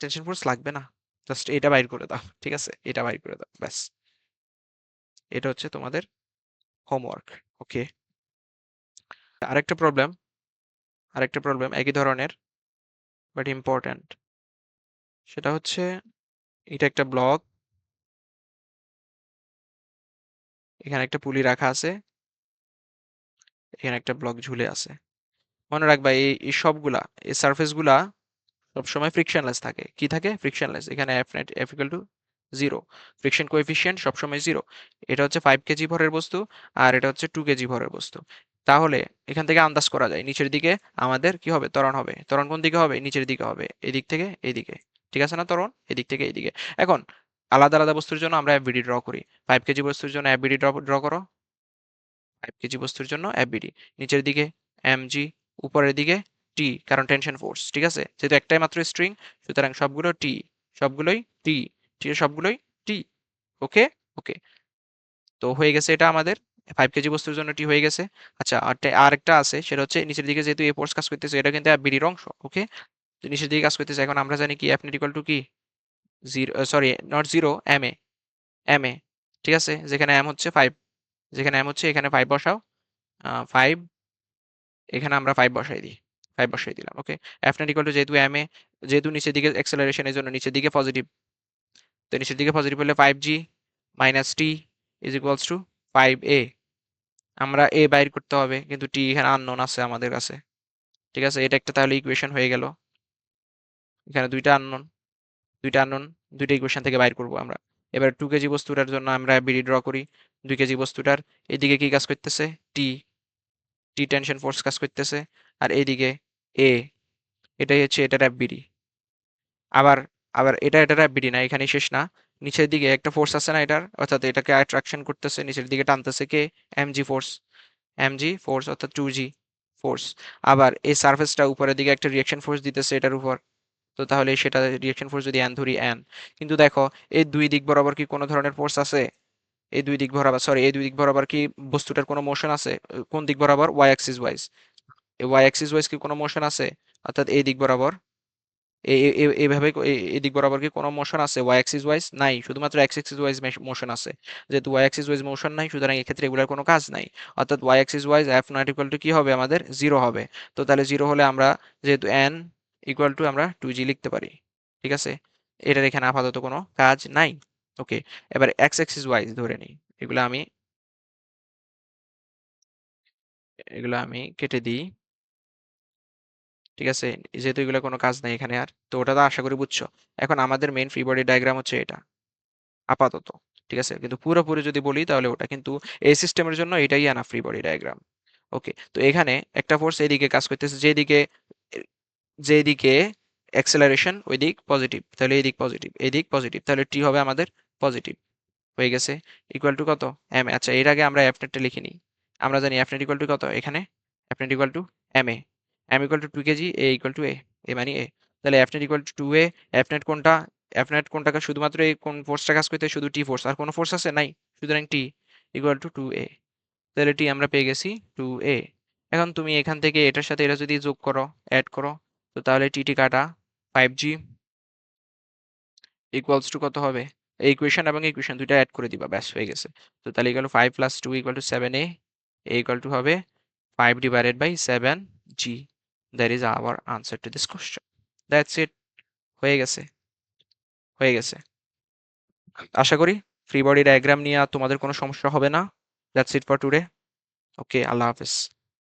টেনশন ফোর্স লাগবে না, জাস্ট এটা বাইর করে দাও, ঠিক আছে, এটা বাইর করে দাও ব্যাস। এটা হচ্ছে তোমাদের হোমওয়ার্ক। ওকে, আরেকটা প্রবলেম, আরেকটা প্রবলেম একই ধরনের বাট ইম্পর্ট্যান্ট, সেটা হচ্ছে এটা একটা ব্লক, এখানে একটা পুলি রাখা আছে, এখানে একটা ব্লক ঝুলে আছে। মনে রাখবা এই সবগুলা, এই সারফেস গুলা সবসময় ফ্রিকশনলেস থাকে, কি থাকে, ফ্রিকশনলেস। এখানে F net F equal to 0, friction coefficient সবসময় 0। এটা হচ্ছে 5 কেজি ভরের বস্তু, আর এটা হচ্ছে 2 কেজি ভরের বস্তু। তাহলে এখান থেকে আন্দাজ করা যায় নিচের দিকে আমাদের কি হবে, ত্বরণ হবে। ত্বরণ কোন দিকে হবে, নিচের দিকে হবে, এদিক থেকে এইদিকে, ঠিক আছে না, ত্বরণ এদিক থেকে এইদিকে। এখন আলাদা আলাদা বস্তুর জন্য আমরা এফবিডি ড্র করি। 5 কেজি বস্তুর জন্য এফবিডি ড্র করো, 5 কেজি বস্তুর জন্য এফবিডি, নিচের দিকে এমজি, উপরের দিকে টি, কারণ টেনশন ফোর্স, ঠিক আছে। যেহেতু একটাই মাত্র স্ট্রিং, সুতরাং সবগুলো টি, সবগুলোই টি, ঠিক আছে, সবগুলোই টি। ওকে, ওকে, তো হয়ে গেছে এটা আমাদের 5 কেজি বস্তুর জন্য টি হয়ে গেছে। আচ্ছা, আর একটা আছে, সেটা হচ্ছে নিচের দিকে যেহেতু এ ফোর্স কাজ করতেছে, এটা কিন্তু এফবিডির অংশ। ওকে, তো নিচের দিকে কাজ করতেছে, এখন আমরা জানি কি এফ নেট ইকুয়াল টু কি, 0, sorry not 0, M A, M A, ঠিক আছে, যেখানে এম হচ্ছে 5, যেখানে এম হচ্ছে এখানে 5 বসাও, 5, এখানে আমরা 5 বসাই দিই, 5 বসাই দিলাম। ওকে, এফ নট ইকুয়াল টু যেহেতু এম এ, যেহেতু নিচের দিকে অ্যাক্সেলারেশন এর জন্য নিচের দিকে পজিটিভ, তো নিচের দিকে পজিটিভ হলে 5g minus T is equals two 5a। আমরা এ বাইর করতে হবে, কিন্তু টি এখানে আননোন আছে আমাদের কাছে, ঠিক আছে। এটা একটা তাহলে ইকুয়েশন হয়ে গেল। এখানে দুইটা আননোন, দুইটা আননোন, দুইটা ইকুয়েশন থেকে বাইর করব আমরা। এবার 2 কেজি বস্তুটার জন্য আমরা বিডি ড্র করি। 2 কেজি বস্তুটার এদিকে কি কাজ করতেছে, টি, টি টেনশন ফোর্স কাজ করতেছে, আর এইদিকে এ, এটাই হচ্ছে এটার এফবিডি। আবার আবার এটার এফবিডি না, এখানে শেষ না, নিচের দিকে একটা ফোর্স আছে না এটার, অর্থাৎ এটাকে অ্যাট্রাকশন করতেছে, নিচের দিকে টানতেছে কে, এমজি ফোর্স, এমজি ফোর্স অর্থাৎ 2g ফোর্স। আবার এই সারফেসটা উপরের দিকে একটা রিয়াকশন ফোর্স দিতেছে এটার উপর, তো তাহলে সেটা রিয়াকশন ফোর্স যদি এন ধরি এন, কিন্তু দেখো এই দুই দিক বরাবর কি কোনো ধরনের ফোর্স আছে, এই দুই দিক বরাবর, সরি, এই দুই দিক বরাবর কি বস্তুটার কোনো মোশন আছে? কোন দিক বরাবর? Y axis wise. এই ওয়াই অ্যাক্সিস ওয়াইজ কি কোনো মোশন আছে? অর্থাৎ এই দিক বরাবর, এইভাবে এই দিক বরাবর কি কোনো মোশন আছে ওয়াই অ্যাক্সিস ওয়াইজ? নাই, শুধুমাত্র এক্স অ্যাক্সিস ওয়াইজ মোশন আছে। যেহেতু ওয়াই অ্যাক্সিস ওয়াইজ মোশন নাই, সুতরাং এক্ষেত্রে এগুলোর কোনো কাজ নাই। অর্থাৎ Y axis wise F not equal to কি হবে আমাদের? জিরো হবে। তো তাহলে জিরো হলে আমরা, যেহেতু এন ইকুয়াল টু আমরা 2g লিখতে পারি। ঠিক আছে, এটার এখানে আপাতত কোনো কাজ নাই। ওকে, এবার এক্স অ্যাক্সিস ওয়াইজ ধরে নিই। এগুলো আমি এগুলো আমি কেটে দিই। ঠিক আছে, যেহেতু এগুলো কোনো কাজ নাই এখানে আর, তো ওটা তো আশা করি বুঝছো। এখন আমাদের মেইন ফ্রি বডি ডায়াগ্রাম হচ্ছে এটা আপাতত। ঠিক আছে, কিন্তু পুরোপুরি যদি বলি তাহলে ওটা কিন্তু এই সিস্টেমের জন্য এটাই আনা ফ্রি বডি ডায়াগ্রাম। ওকে, তো এখানে একটা ফোর্স এইদিকে কাজ করতেছে, যেদিকে যেদিকে অ্যাক্সেলারেশন ওই দিক পজিটিভ, তাহলে এই দিক পজিটিভ, এই দিক পজিটিভ, তাহলে টি হবে আমাদের পজিটিভ। হয়ে গেছে, ইকুয়াল টু কত? এম এ। আচ্ছা, এর আগে আমরা এফ নেটটা লিখে নিই। আমরা জানি এফ নেট ইকুয়াল টু কত এখানে? F net equal to M A. M equal to 2 KG, A equal to A, A মানে এ। তাহলে F net equal to 2 A. F net কোনটা? এফ নেট কোনটাকে শুধুমাত্র এই কোন ফোর্সটা কাজ করতে? শুধু টি ফোর্স, আর কোনো ফোর্স আছে? নাই। সুতরাং টি ইকুয়াল টু 2 এ। তাহলে টি আমরা পেয়ে গেছি 2 এ। এখন তুমি এখান থেকে এটার সাথে এটা যদি যোগ করো, অ্যাড করো, তো তাহলে টি কাটা 5g ইকুয়ালস টু কত হবে? এই ইকুয়েশন এবং ইকুয়েশন দুইটা অ্যাড করে দিবা, ব্যাস হয়ে গেছে। তো তাহলে equal to 5 plus 2 equal to 7a, A equal to হবে 5 divided by 7g। That is our answer to this question. That's it. হয়ে গেছে, হয়ে গেছে। আশা করি ফ্রি বডি ডায়াগ্রাম নিয়ে আর তোমাদের কোনো সমস্যা হবে না। That's it for today. Okay, আল্লাহ হাফেজ।